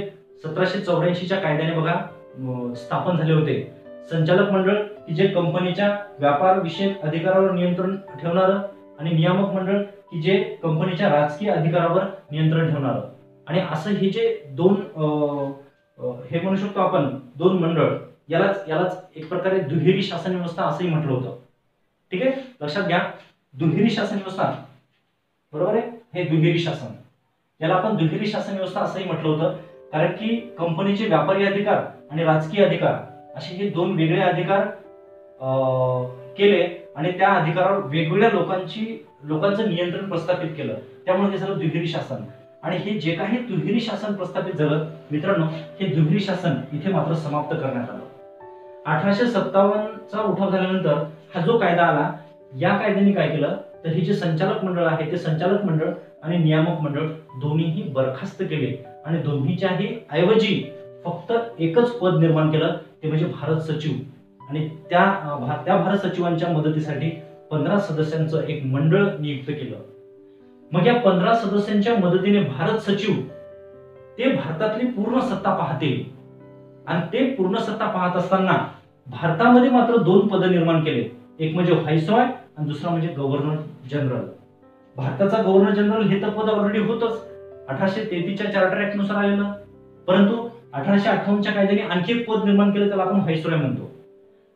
1784च्या कायद्याने बघा स्थापन झाले होते. संचालक मंडळ की जे कंपनीच्या व्यापार विषयक अधिकारावर नियंत्रण ठेवणारं, आणि नियामक मंडळ की जे कंपनीच्या राजकीय अधिकारावर नियंत्रण ठेवणारं. आणि असं हे जे दोन हे म्हणू शकतो आपण दोन मंडळ, यालाच एक प्रकारे दुहेरी शासन व्यवस्था असंही म्हटलं होतं. ठीक आहे, लक्षात घ्या, दुहेरी शासन व्यवस्था, बरोबर आहे, हे दुहेरी शासन, याला आपण दुहेरी शासन व्यवस्था असंही म्हटलं होतं. कारण की कंपनीचे व्यापारी अधिकार आणि राजकीय अधिकार असे हे दोन वेगळे अधिकार केले आणि त्या अधिकारावर वेगवेगळ्या लोकांचं नियंत्रण प्रस्थापित केलं. त्यामुळे हे झालं दुहेरी शासन. आणि हे जे काही दुहेरी शासन प्रस्थापित झालं मित्रांनो, हे दुहेरी शासन इथे मात्र समाप्त करण्यात आलं. 1857चा उठाव झाल्यानंतर हा जो कायदा आला, या कायद्याने काय केलं तर हे जे संचालक मंडळ आहे ते संचालक मंडळ आणि नियामक मंडळ दोन्हीही बरखास्त केले. आणि दोन्हीच्याही ऐवजी फक्त एकच पद निर्माण केलं, ते म्हणजे भारत सचिव. आणि त्या भारत सचिवांच्या मदतीसाठी 15 सदस्यांचं एक मंडळ नियुक्त केलं. मग या 15 सदस्यांच्या मदतीने भारत सचिव ते भारतातली पूर्ण सत्ता पाहतील. आणि ते पूर्ण सत्ता पाहत असताना भारतामध्ये मात्र 2 पद निर्माण केले. एक म्हणजे व्हाईसरॉय आणि दुसरा म्हणजे गव्हर्नर जनरल. भारताचा गव्हर्नर जनरल हे तर पद ऑलरेडी होतच 1833च्या चार्टर ऍक्ट नुसार आलेलं. परंतु 1858च्या कायद्याने आणखी एक पद निर्माण केलं, त्याला आपण व्हाईसरॉय म्हणतो.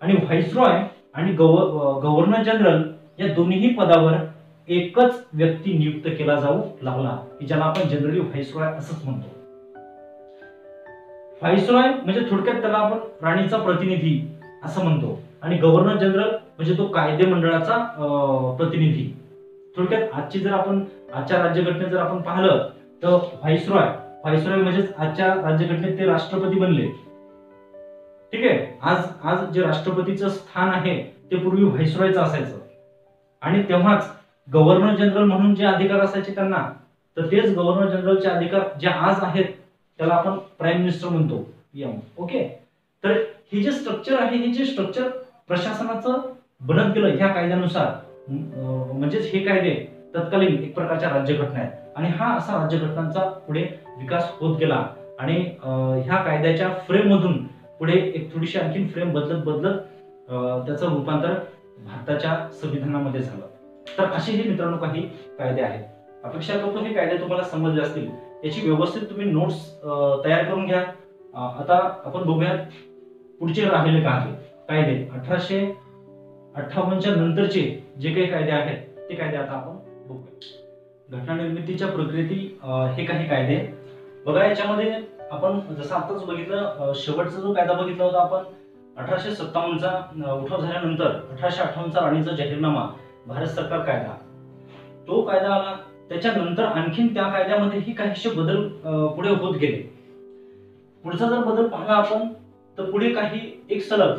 आणि व्हाईसरॉय आणि गव्हर्नर जनरल या दोन्ही पदावर एकच व्यक्ती नियुक्त केला जाऊ लागला, की ज्याला आपण जनरली व्हाईसरॉय असंच म्हणतो. व्हाईसरॉय म्हणजे थोडक्यात त्याला आपण राणीचा प्रतिनिधी असं म्हणतो. आणि गव्हर्नर जनरल म्हणजे तो कायदे मंडळाचा प्रतिनिधी. थोडक्यात आजच्या राज्यघटनेत जर आपण पाहिलं तर व्हाईसरॉय म्हणजे आजच्या राज्यघटनेत ते राष्ट्रपती बनले. ठीक आहे, आज जे राष्ट्रपतीचं स्थान आहे ते पूर्वी व्हाईसरॉयचं असायचं. आणि तेव्हाच गव्हर्नर जनरल म्हणून जे अधिकार असायचे त्यांना, तर तेच गव्हर्नर जनरलचे अधिकार जे आज आहेत त्याला आपण प्राईम मिनिस्टर म्हणतो, पीएम. ओके, तर हे जे स्ट्रक्चर आहे, हे जे स्ट्रक्चर प्रशासनाचं बनत गेलं ह्या कायद्यानुसार. म्हणजेच हे कायदे तत्कालीन एक प्रकारच्या राज्यघटना आहेत. आणि हा असा राज्यघटनांचा पुढे विकास होत गेला. आणि ह्या कायद्याच्या फ्रेम मधून पुढे एक थोडीशी आणखी फ्रेम बदलत त्याचं रूपांतर भारताच्या संविधानामध्ये झालं. तर असे हे मित्रांनो काही कायदे आहेत. अपेक्षा करतो हे कायदे तुम्हाला समजले असतील. याची व्यवस्थित तुम्ही नोट्स तयार करून घ्या. आता आपण बघूया पुढचे राहिलेले कायदे 1858च्या नंतरचे जे काही कायदे आहेत ते कायदे आता आपण बघूया. घटना निर्मितीच्या प्रक्रियेतील हे काही कायदे बघा. याच्यामध्ये आपण जसं आताच बघितलं, शेवटचा जो कायदा बघितला होता आपण 1857चा उठाव झाल्यानंतर 1858चा राणीचा जाहीरनामा भारत सरकार कायदा, तो कायदा आला. त्याच्यानंतर आणखीन त्या कायद्यामध्येही काहीशे बदल पुढे होत गेले. पुढचा जर बदल पाहिला आपण तर पुढे काही एक सलग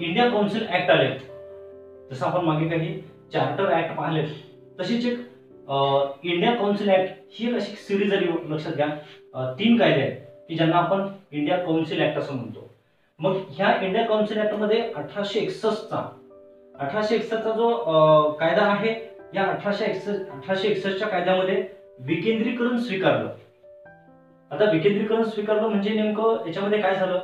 इंडिया काउन्सिल ऍक्ट आले. जसं आपण मागे काही चार्टर ऍक्ट पाहिले, तशीच एक इंडिया काउन्सिल ऍक्ट ही एक अशी सिरीज आली. लक्षात घ्या, 3 कायदे आहेत की ज्यांना आपण इंडिया काउन्सिल ऍक्ट असं म्हणतो. मग ह्या इंडिया काउन्सिल ऍक्ट मध्ये 1861चा जो कायदा आहे, या 1861च्या कायद्यामध्ये विकेंद्रीकरण स्वीकारलं. आता विकेंद्रीकरण स्वीकारलं म्हणजे नेमकं याच्यामध्ये काय झालं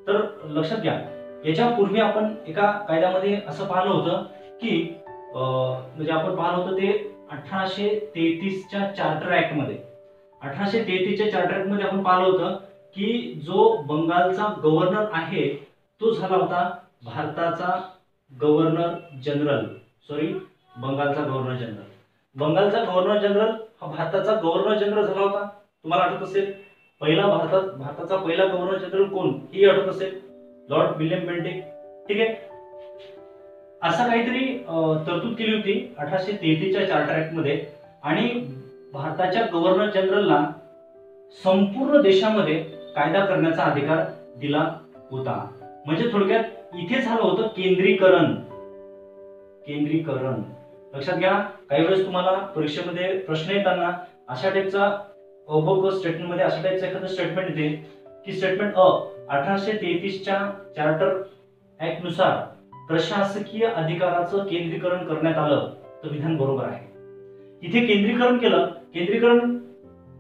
तर लक्षात घ्या, याच्या पूर्वी आपण एका कायद्यामध्ये असं पाहिलं होतं की म्हणजे आपण पाहिलं होतं ते 1833च्या चार्टर ऍक्ट मध्ये. 1833च्या चार्टर ऍक्ट मध्ये आपण पाहिलं होतं की जो बंगालचा गव्हर्नर आहे तो झाला होता भारताचा गव्हर्नर जनरल. सॉरी, बंगालचा गव्हर्नर जनरल. बंगालचा गव्हर्नर जनरल हा भारताचा गव्हर्नर जनरल झाला होता. तुम्हाला आठवत असेल भारताचा पहिला गव्हर्नर जनरल कोण हे आठवत असेल, लॉर्ड विल्यम बेंटिक. ठीक आहे. असं काहीतरी तरतूद केली होती 1833च्या चार्टर ऍक्ट मध्ये. आणि भारताच्या गव्हर्नर जनरलला संपूर्ण देशामध्ये कायदा करण्याचा अधिकार दिला होता. म्हणजे थोडक्यात इथे झालं होतं केंद्रीकरण. लक्षात घ्या, काही वेळेस तुम्हाला परीक्षेमध्ये प्रश्न येताना अशा टाईपचा अबक स्टेटमेंट मध्ये अशा टाईपचं एखादं स्टेटमेंट येते की स्टेटमेंट 1833च्या चार्टर ऍक्ट नुसार प्रशासकीय अधिकाराचं केंद्रीकरण करण्यात आलं, तर विधान बरोबर आहे. इथे केंद्रीकरण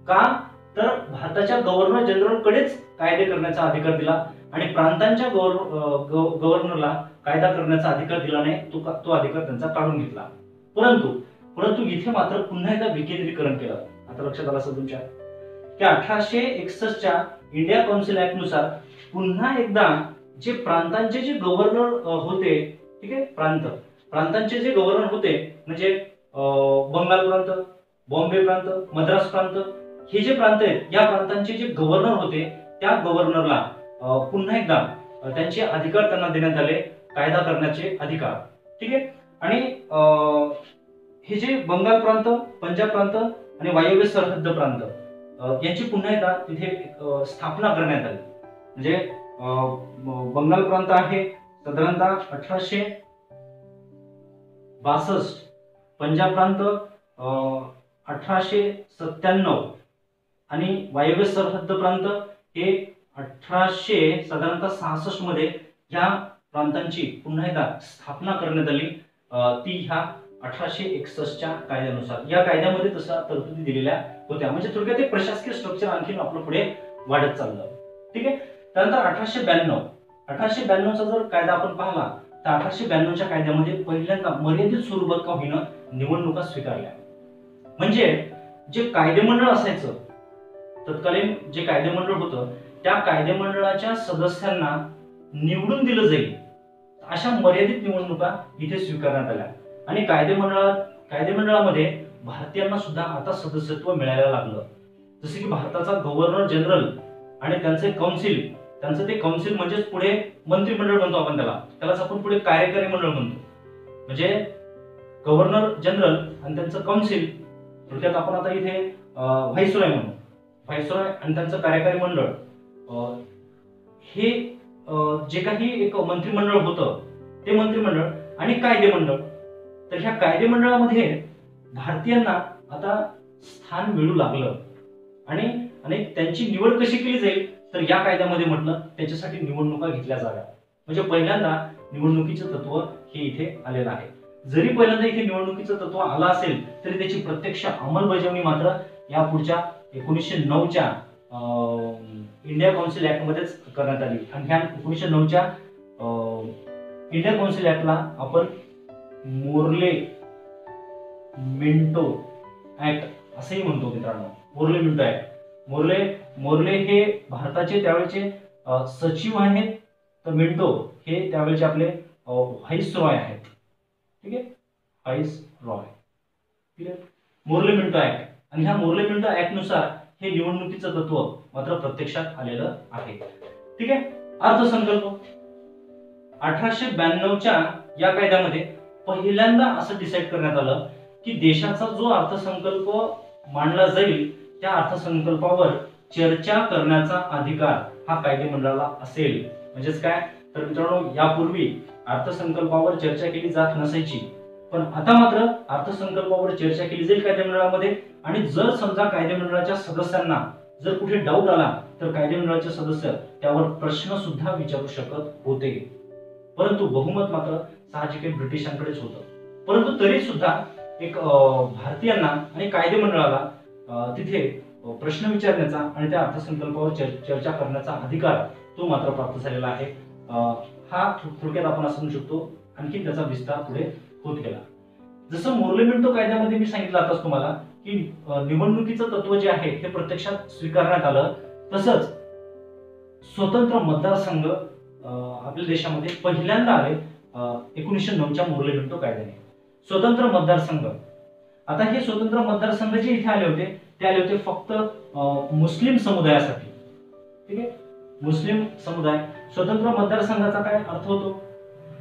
का, तर भारताच्या गव्हर्नर जनरल कडेच कायदे करण्याचा अधिकार दिला आणि प्रांतांच्या गव्हर्नरला कायदा करण्याचा अधिकार दिला नाही, तो अधिकार त्यांचा काढून घेतला. परंतु इथे मात्र पुन्हा एकदा विकेंद्रीकरण केलं. आता लक्षात आलं असेल तुमच्या की 1861च्या इंडिया काउन्सिल ऍक्ट नुसार पुन्हा एकदा जे प्रांतांचे जे गव्हर्नर होते, ठीक आहे, प्रांतांचे जे गव्हर्नर होते म्हणजे बंगाल प्रांत, बॉम्बे प्रांत, मद्रास प्रांत, हे जे प्रांत आहेत या प्रांतांचे जे गव्हर्नर होते त्या गव्हर्नरला पुन्हा एकदा त्यांचे अधिकार त्यांना देण्यात आले, कायदा करण्याचे अधिकार. ठीक आहे. आणि हे जे बंगाल प्रांत, पंजाब प्रांत आणि वायव्य सरहद्द प्रांत यांची पुन्हा एकदा तिथे स्थापना करण्यात आली. म्हणजे बंगाल प्रांत आहे साधारणतः 1862, पंजाब प्रांत 1897 आणि वायव्य सरहद्द प्रांत हे 1866 मध्ये ह्या प्रांतांची पुन्हा एकदा स्थापना करण्यात आली. ती ह्या 1861च्या कायद्यानुसार. या कायद्यामध्ये तशा तरतुदी दिलेल्या होत्या. म्हणजे थोडक्यात ते प्रशासकीय स्ट्रक्चर आणखी आपलं पुढे वाढत चाललं. ठीक आहे. त्यानंतर 1892चा जर कायदा आपण पाहिला तर 1892च्या कायद्यामध्ये पहिल्यांदा मर्यादित स्वरूपात का होईना निवडणुका स्वीकारल्या. म्हणजे जे कायदेमंडळ असायचं, तत्कालीन जे कायदेमंडळ होतं त्या कायदेमंडळाच्या सदस्यांना निवडून दिलं जाईल अशा मर्यादित निवडणुका इथे स्वीकारण्यात आल्या. आणि कायदेमंडळामध्ये भारतीयांना सुद्धा आता सदस्यत्व मिळायला लागलं. जसे की भारताचा गव्हर्नर जनरल आणि त्यांचे काउन्सिल म्हणजेच पुढे मंत्रिमंडळ म्हणतो आपण त्यालाच आपण पुढे कार्यकारी मंडळ म्हणतो. म्हणजे गव्हर्नर जनरल आणि त्यांचं काउन्सिल, थोडक्यात आपण आता इथे व्हाईसरॉय म्हणू, व्हाईसरॉय आणि त्यांचं कार्यकारी मंडळ, हे जे काही एक मंत्रिमंडळ होतं ते मंत्रिमंडळ आणि कायदेमंडळ. तर ह्या कायदेमंडळामध्ये भारतीयांना आता स्थान मिळू लागलं. आणि त्यांची निवड कशी केली जाईल तर या कायद्यामध्ये म्हटलं त्याच्यासाठी निवडणुका घेतल्या जाव्या. म्हणजे पहिल्यांदा निवडणुकीचं तत्व हे इथे आलेलं आहे. जरी पहिल्यांदा इथे निवडणुकीचं तत्व आलं असेल तरी त्याची प्रत्यक्ष अंमलबजावणी मात्र या पुढच्या 1909च्या इंडिया काउन्सिल ऍक्ट मध्येच करण्यात आली. आणि ह्या 1909च्या इंडिया काउन्सिल ऍक्टला आपण मोर्ले मिंटो ऍक्ट असंही म्हणतो मित्रांनो. Morley Minto act. मोर्ले हे भारताचे त्यावेळेचे सचिव आहेत, तर मिंटो हे त्यावेळेचे आपले व्हाईसरॉय आहेत. ठीक आहे, viceroy. Clear. Morley Minto act. आणि ह्या मोर्ले मिंटो ऍक्ट नुसार हे निवडणुकीचं तत्व मात्र प्रत्यक्षात आलेलं आहे. ठीक आहे. अर्थसंकल्प 1892च्या या कायद्यामध्ये पहिल्यांदा असं डिसाईड करण्यात आलं की देशाचा जो अर्थसंकल्प मांडला जाईल त्या अर्थसंकल्पावर चर्चा करण्याचा अधिकार हा कायदेमंडळाला असेल. म्हणजेच काय तर मित्रांनो, यापूर्वी अर्थसंकल्पावर चर्चा केली जात नसायची, पण आता मात्र अर्थसंकल्पावर चर्चा केली जाईल कायदेमंडळामध्ये. आणि जर समजा कायदेमंडळाच्या सदस्यांना जर कुठे डाऊट आला तर कायदेमंडळाचे सदस्य त्यावर प्रश्न सुद्धा विचारू शकत होते. परंतु बहुमत मात्र साहजिक ब्रिटिशांकडेच होतं. परंतु तरी सुद्धा एक भारतीयांना आणि कायदेमंडळाला तिथे प्रश्न विचारण्याचा आणि त्या अर्थसंकल्पावर चर्चा करण्याचा अधिकार तो मात्र प्राप्त झालेला आहे. हा थोडक्यात आपण असं म्हणू शकतो. आणखी त्याचा विस्तार पुढे होत गेला. जसं मोर्ले मिंटो कायद्यामध्ये मी सांगितलं आताच तुम्हाला की निवडणुकीचं तत्व जे आहे हे प्रत्यक्षात स्वीकारण्यात आलं, तसंच स्वतंत्र मतदारसंघ आपल्या देशामध्ये पहिल्यांदा आले 1909च्या मोर्ले मिंटो कायद्याने. स्वतंत्र मतदारसंघ, आता हे स्वतंत्र मतदारसंघ जे इथे आले होते ते आले होते फक्त मुस्लिम समुदायासाठी. ठीक आहे, मुस्लिम समुदाय. स्वतंत्र मतदारसंघाचा काय अर्थ होतो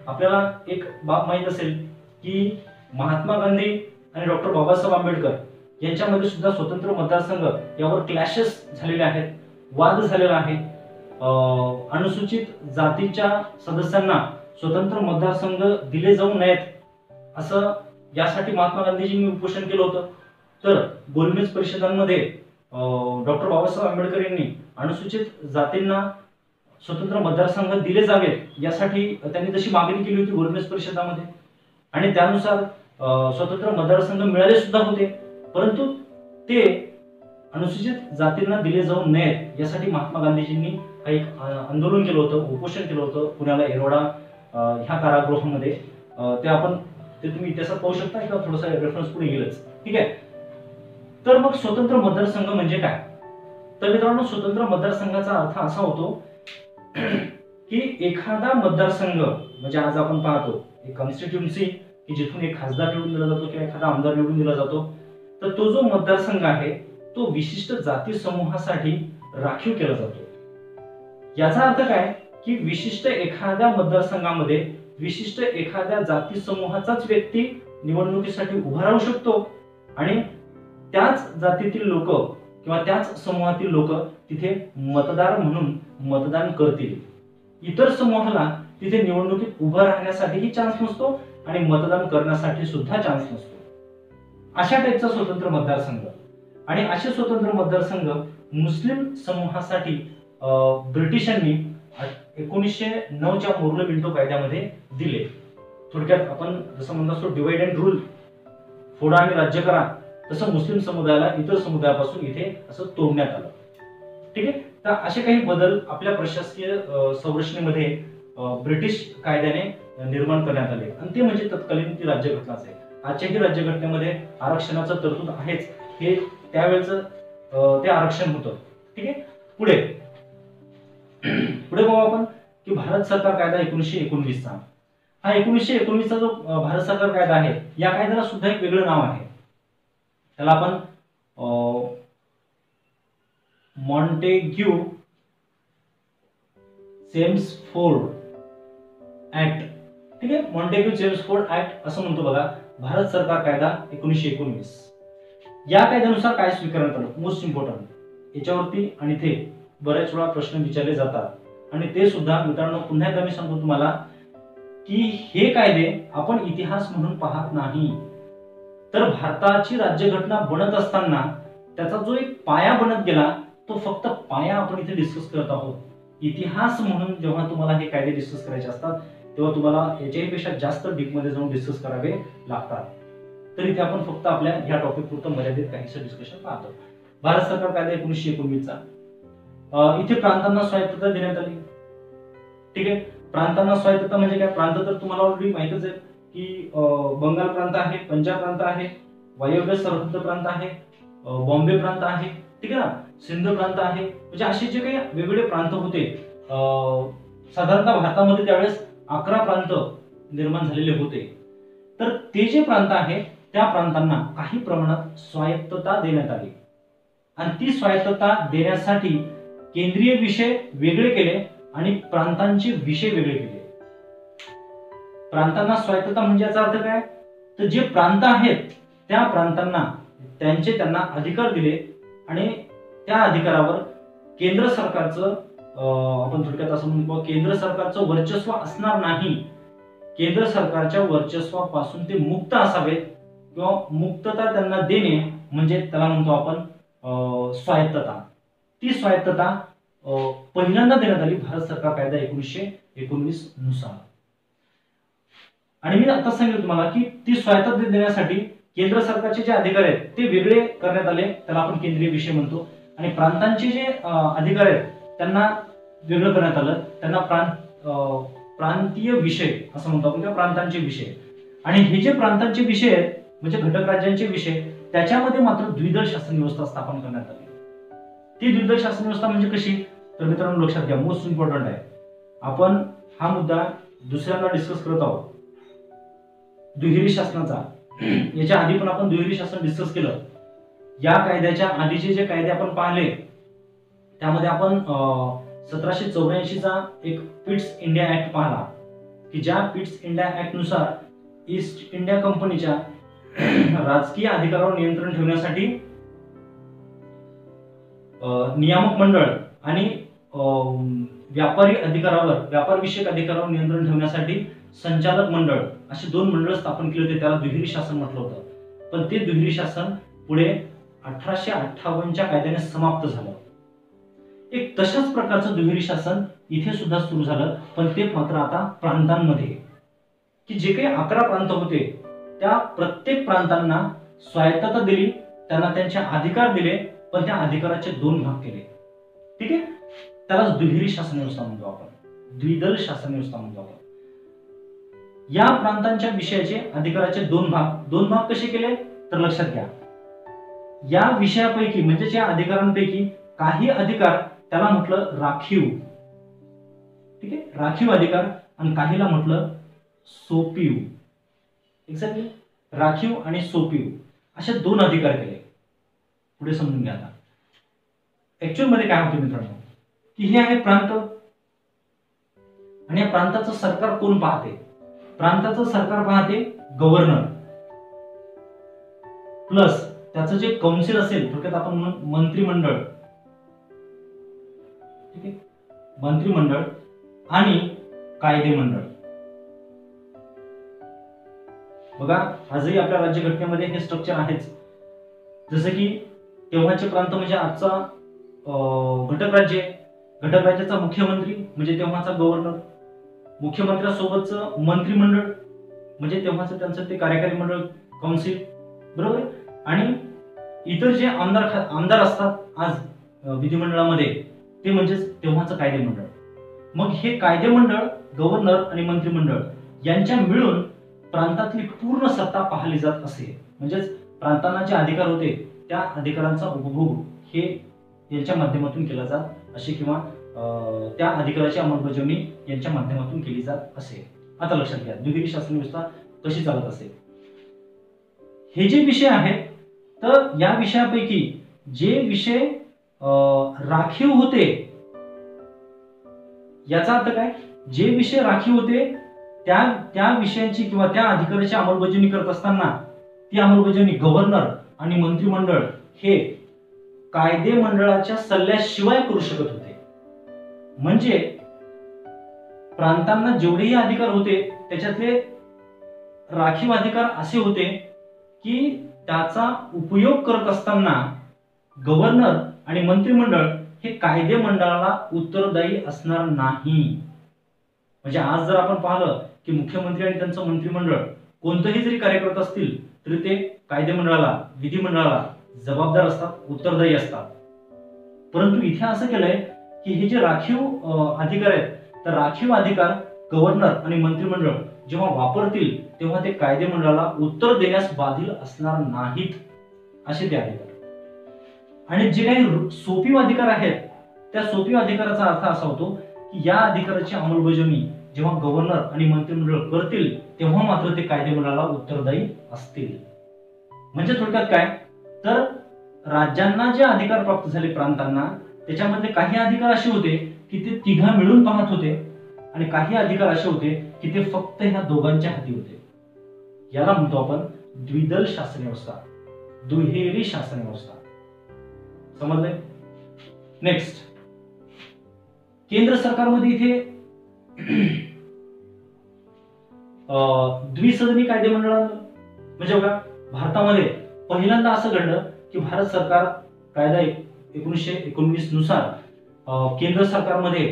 आपल्याला एक बाब माहित असेल की महात्मा गांधी आणि डॉक्टर बाबासाहेब आंबेडकर यांच्यामध्ये सुद्धा स्वतंत्र मतदारसंघ यावर क्लॅशेस झालेले आहेत, वाद झालेला आहे. अनुसूचित जातीच्या सदस्यांना स्वतंत्र मतदारसंघ दिले जाऊ नयेत असं यासाठी महात्मा गांधीजींनी उपोषण केलं होतं. तर गोलमेज परिषदांमध्ये डॉक्टर बाबासाहेब आंबेडकर यांनी अनुसूचित जातींना स्वतंत्र मतदारसंघ दिले जावेत यासाठी त्यांनी तशी मागणी केली होती गोलमेज परिषदामध्ये, आणि त्यानुसार स्वतंत्र मतदारसंघ मिळाले सुद्धा होते. परंतु ते अनुसूचित जातींना दिले जाऊ नयेत यासाठी महात्मा गांधीजींनी एक आंदोलन केलं होतं, उपोषण केलं होतं पुण्याला एरोडा ह्या कारागृहामध्ये. ते तुम्ही इतिहासात पाहू शकता किंवा थोडासा रेफरन्स पुढे येईलच. ठीक आहे, तर मग स्वतंत्र मतदारसंघ म्हणजे काय? तर मित्रांनो, स्वतंत्र मतदारसंघाचा अर्थ असा होतो की एखादा मतदारसंघ म्हणजे आज आपण पाहतो एक कॉन्स्टिट्युन्सी की जिथून एक खासदार निवडून दिला जातो किंवा एखादा आमदार निवडून दिला जातो, तर तो जो मतदारसंघ आहे तो विशिष्ट जाती समूहासाठी राखीव केला जातो. याचा अर्थ काय की विशिष्ट एखाद्या मतदारसंघामध्ये विशिष्ट एखाद्या जाती समूहाचाच व्यक्ती निवडणुकीसाठी उभा राहू शकतो आणि त्याच जातीतील लोक किंवा त्याच समूहातील लोक तिथे मतदार म्हणून मतदान करतील. इतर समूहाला तिथे निवडणुकीत उभं राहण्यासाठीही चान्स नसतो आणि मतदान करण्यासाठी सुद्धा चान्स नसतो. अशा टाईपचा स्वतंत्र मतदारसंघ. आणि असे स्वतंत्र मतदारसंघ मुस्लिम समूहासाठी ब्रिटिशांनी 1909च्या मोर्ले मिंटो कायद्यामध्ये दिले. थोडक्यात आपण जसं म्हणतो डिवाइड अँड रूल, फोडा आणि राज्य करा, तसं मुस्लिम समुदायाला इतर समुदायापासून इथे असं तोडण्यात आलं. ठीक आहे, तर असे काही बदल आपल्या प्रशासकीय संरचनेमध्ये ब्रिटिश कायद्याने निर्माण करण्यात आले आणि ते म्हणजे तत्कालीन ती राज्यघटनाच आहे. आजच्याही राज्यघटनेमध्ये आरक्षणाचं तरतूद आहेच, हे त्यावेळेचं ते आरक्षण होतं. ठीक आहे, पुढे पाहू आपण की भारत सरकार कायदा 1919चा. हा 1919चा जो भारत सरकार कायदा आहे या कायद्याला सुद्धा एक वेगळं नाव आहे. त्याला आपण मॉन्टेग्यू चेम्सफोर्ड ऍक्ट. ठीक आहे, मॉन्टेग्यू चेम्सफोर्ड ऍक्ट असं म्हणतो बघा. भारत सरकार कायदा 1919. या कायद्यानुसार काय स्वीकारण्यात आलं, मोस्ट इम्पॉर्टंट याच्यावरती आणि ते बऱ्याच वेळा प्रश्न विचारले जातात आणि ते सुद्धा मित्रांनो पुन्हा एकदा मी सांगतो तुम्हाला की हे कायदे आपण इतिहास म्हणून पाहत नाही, तर भारताची राज्यघटना बनत असताना त्याचा जो एक पाया बनत गेला तो फक्त पाया आपण इथे डिस्कस करत आहोत. इतिहास म्हणून जेव्हा तुम्हाला हे कायदे डिस्कस करायचे असतात तेव्हा तुम्हाला याच्याही पेक्षा जास्त डीप मध्ये जाऊन डिस्कस करावे लागतात. तर इथे आपण फक्त आपल्या ह्या टॉपिक पुरतं मर्यादित काहीसं डिस्कशन पाहतो. भारत सरकार कायदा 1919चा. इथे प्रांतांना स्वायत्तता देण्यात आली. ठीक आहे, प्रांतांना स्वायत्तता म्हणजे काय? प्रांत तर तुम्हाला ऑलरेडी माहितच आहे की बंगाल प्रांत आहे, पंजाब प्रांत आहे, वायव्य सरहद्द प्रांत आहे, बॉम्बे प्रांत आहे, ठीक आहे ना, सिंध प्रांत आहे. म्हणजे असे जे काही वेगवेगळे प्रांत होते, साधारणतः भारतामध्ये त्यावेळेस 11 प्रांत निर्माण झालेले होते. तर ते जे प्रांत आहे त्या प्रांतांना काही प्रमाणात स्वायत्तता देण्यात आली आणि ती स्वायत्तता देण्यासाठी केंद्रीय विषय वेगळे केले आणि प्रांतांचे विषय वेगळे केले. प्रांतांना स्वायत्तता म्हणजे याचा अर्थ काय? तर जे प्रांत आहेत त्या प्रांतांना त्यांना अधिकार दिले आणि त्या अधिकारावर केंद्र सरकारचं आपण थोडक्यात असं म्हणतो केंद्र सरकारचं वर्चस्व असणार नाही. केंद्र सरकारच्या वर्चस्वापासून ते मुक्त असावेत किंवा मुक्तता त्यांना देणे म्हणजे त्याला म्हणतो आपण स्वायत्तता. ती स्वायत्तता पहिल्यांदा देण्यात आली भारत सरकार कायदा 1919 नुसार. आणि मी आता सांगितलं तुम्हाला की ती स्वायत्तता देण्यासाठी केंद्र सरकारचे जे अधिकार आहेत ते वेगळे करण्यात आले, त्याला आपण केंद्रीय विषय म्हणतो. आणि प्रांतांचे जे अधिकार आहेत त्यांना वेगळं करण्यात आलं, त्यांना प्रांतीय विषय असं म्हणतो आपण, किंवा प्रांतांचे विषय. आणि हे जे प्रांतांचे विषय आहेत म्हणजे घटक राज्यांचे विषय, त्याच्यामध्ये मात्र द्विदल शासन व्यवस्था स्थापन करण्यात आली. ती द्विदल शासन व्यवस्था म्हणजे कशी, तर मित्रांनो लक्षात घ्या, मोस्ट इम्पॉर्टंट आहे. आपण हा मुद्दा दुसऱ्यांदा डिस्कस करत आहोत दुहेरी शासनाचा. याच्या आधी पण आपण दुहेरी शासन डिस्कस केलं. या कायद्याच्या आधीचे जे कायदे आपण पाहिले त्यामध्ये आपण 1784 चा एक पिट्स इंडिया ऍक्ट पाहिला की ज्या पिट्स इंडिया ऍक्ट नुसार ईस्ट इंडिया कंपनीच्या राजकीय अधिकारावर नियंत्रण ठेवण्यासाठी नियामक मंडळ आणि व्यापार विषयक अधिकारावर नियंत्रण ठेवण्यासाठी संचालक मंडळ अशी दोन मंडळ स्थापन केली होती. त्याला दुहेरी शासन म्हटलं होतं. पण ते दुहेरी शासन पुढे 1858च्या कायद्याने समाप्त झालं. एक तशाच प्रकारचं दुहेरी शासन इथे सुद्धा सुरू झालं, पण ते मात्र आता प्रांतांमध्ये, की जे काही 11 प्रांत होते त्या प्रत्येक प्रांतांना स्वायत्तता दिली, त्यांना त्यांचे अधिकार दिले, पण त्या अधिकाराचे 2 भाग केले. ठीक आहे, त्यालाच दुहेरी शासन व्यवस्था म्हणतो आपण, द्विदल शासन व्यवस्था म्हणतो आपण. या प्रांतांच्या विषयाचे अधिकाराचे 2 भाग कसे केले तर लक्षात घ्या. या विषयापैकी म्हणजे या अधिकारांपैकी काही अधिकार त्याला म्हटलं राखीव. ठीक आहे, राखीव अधिकार, आणि काहीला म्हटलं सोपीव. एक्झॅक्टली, राखीव आणि सोपीव असे 2 अधिकार केले. पुढे समजून घ्या. आता ऍक्च्युअल मध्ये काय होते मित्रांनो, की हे आहे प्रांत, आणि या प्रांताचं सरकार कोण पाहते, प्रांताचं सरकार पाहते गव्हर्नर प्लस त्याचं जे काउन्सिल असेल, थोडक्यात आपण मंत्रिमंडळ. ठीक आहे, मंत्रिमंडळ आणि कायदेमंडळ. बघा आजही आपल्या राज्यघटनेमध्ये हे स्ट्रक्चर आहेच. जसं की तेव्हाचे प्रांत म्हणजे आजचा घटक राज्याचा मुख्यमंत्री म्हणजे तेव्हाचा गव्हर्नर, मुख्यमंत्र्यासोबतचं मंत्रिमंडळ म्हणजे तेव्हाचं त्यांचं ते कार्यकारी मंडळ काउन्सिल, बरोबर. आणि इतर जे आमदार असतात आज विधिमंडळामध्ये ते म्हणजेच तेव्हाचं कायदेमंडळ. मग हे कायदेमंडळ, गव्हर्नर आणि मंत्रिमंडळ यांच्या मिळून प्रांतातली पूर्ण सत्ता पाहिली जात असे. म्हणजेच प्रांतांना जे अधिकार होते त्या अधिकारांचा उपभोग हे यांच्या माध्यमातून केला जात असे, किंवा त्या अधिकाराची अंमलबजावणी यांच्या माध्यमातून केली जात असे. आता लक्षात घ्या दुहेरी शासन व्यवस्था कशी चालत असे. हे जे विषय आहेत तर या विषयापैकी जे विषय राखीव होते, याचा अर्थ काय, जे विषय राखीव होते त्या विषयांची किंवा त्या अधिकाराची अंमलबजावणी करत असताना ती अंमलबजावणी गव्हर्नर आणि मंत्रिमंडळ हे कायदे मंडळाच्या सल्ल्याशिवाय करू शकत होते. म्हणजे प्रांतांना जेवढेही अधिकार होते त्याच्यातले राखीव अधिकार असे होते की त्याचा उपयोग करत असताना गव्हर्नर आणि मंत्रिमंडळ हे कायदे मंडळाला उत्तरदायी असणार नाही. म्हणजे आज जर आपण पाहिलं की मुख्यमंत्री आणि त्यांचं मंत्रिमंडळ कोणतंही जरी कार्य करत असतील तरी ते कायदे मंडळाला, विधिमंडळाला जबाबदार असतात, उत्तरदायी असतात. परंतु इथे असं केलंय की हे जे राखीव अधिकार आहेत तर राखीव अधिकार गव्हर्नर आणि मंत्रिमंडळ जेव्हा वापरतील तेव्हा ते कायदे मंडळाला उत्तर देण्यास बाधिल असणार नाहीत असे ते अधिकार. आणि जे काही सोपीव अधिकार आहेत त्या सोपीव अधिकाराचा अर्थ असा होतो की या अधिकाराची अंमलबजावणी जेव्हा गव्हर्नर आणि मंत्रिमंडळ करतील तेव्हा मात्र ते कायदे मंडळाला उत्तरदायी असतील. म्हणजे थोडक्यात काय, तर राज्यांना जे अधिकार प्राप्त झाले प्रांतांना त्याच्यामध्ये काही अधिकार असे होते की ते तिघा मिळून पाहत होते आणि काही अधिकार असे होते की ते फक्त ह्या दोघांच्या हाती होते. याला म्हणतो आपण द्विदल शासन व्यवस्था, दुहेरी शासन व्यवस्था. समजले. नेक्स्ट, केंद्र सरकारमध्ये इथे द्विसदनी कायदे मंडळ म्हणजे बघा भारतामध्ये पहिल्यांदा असं घडलं की भारत सरकार कायदा 1919 नुसार केंद्र सरकारमध्ये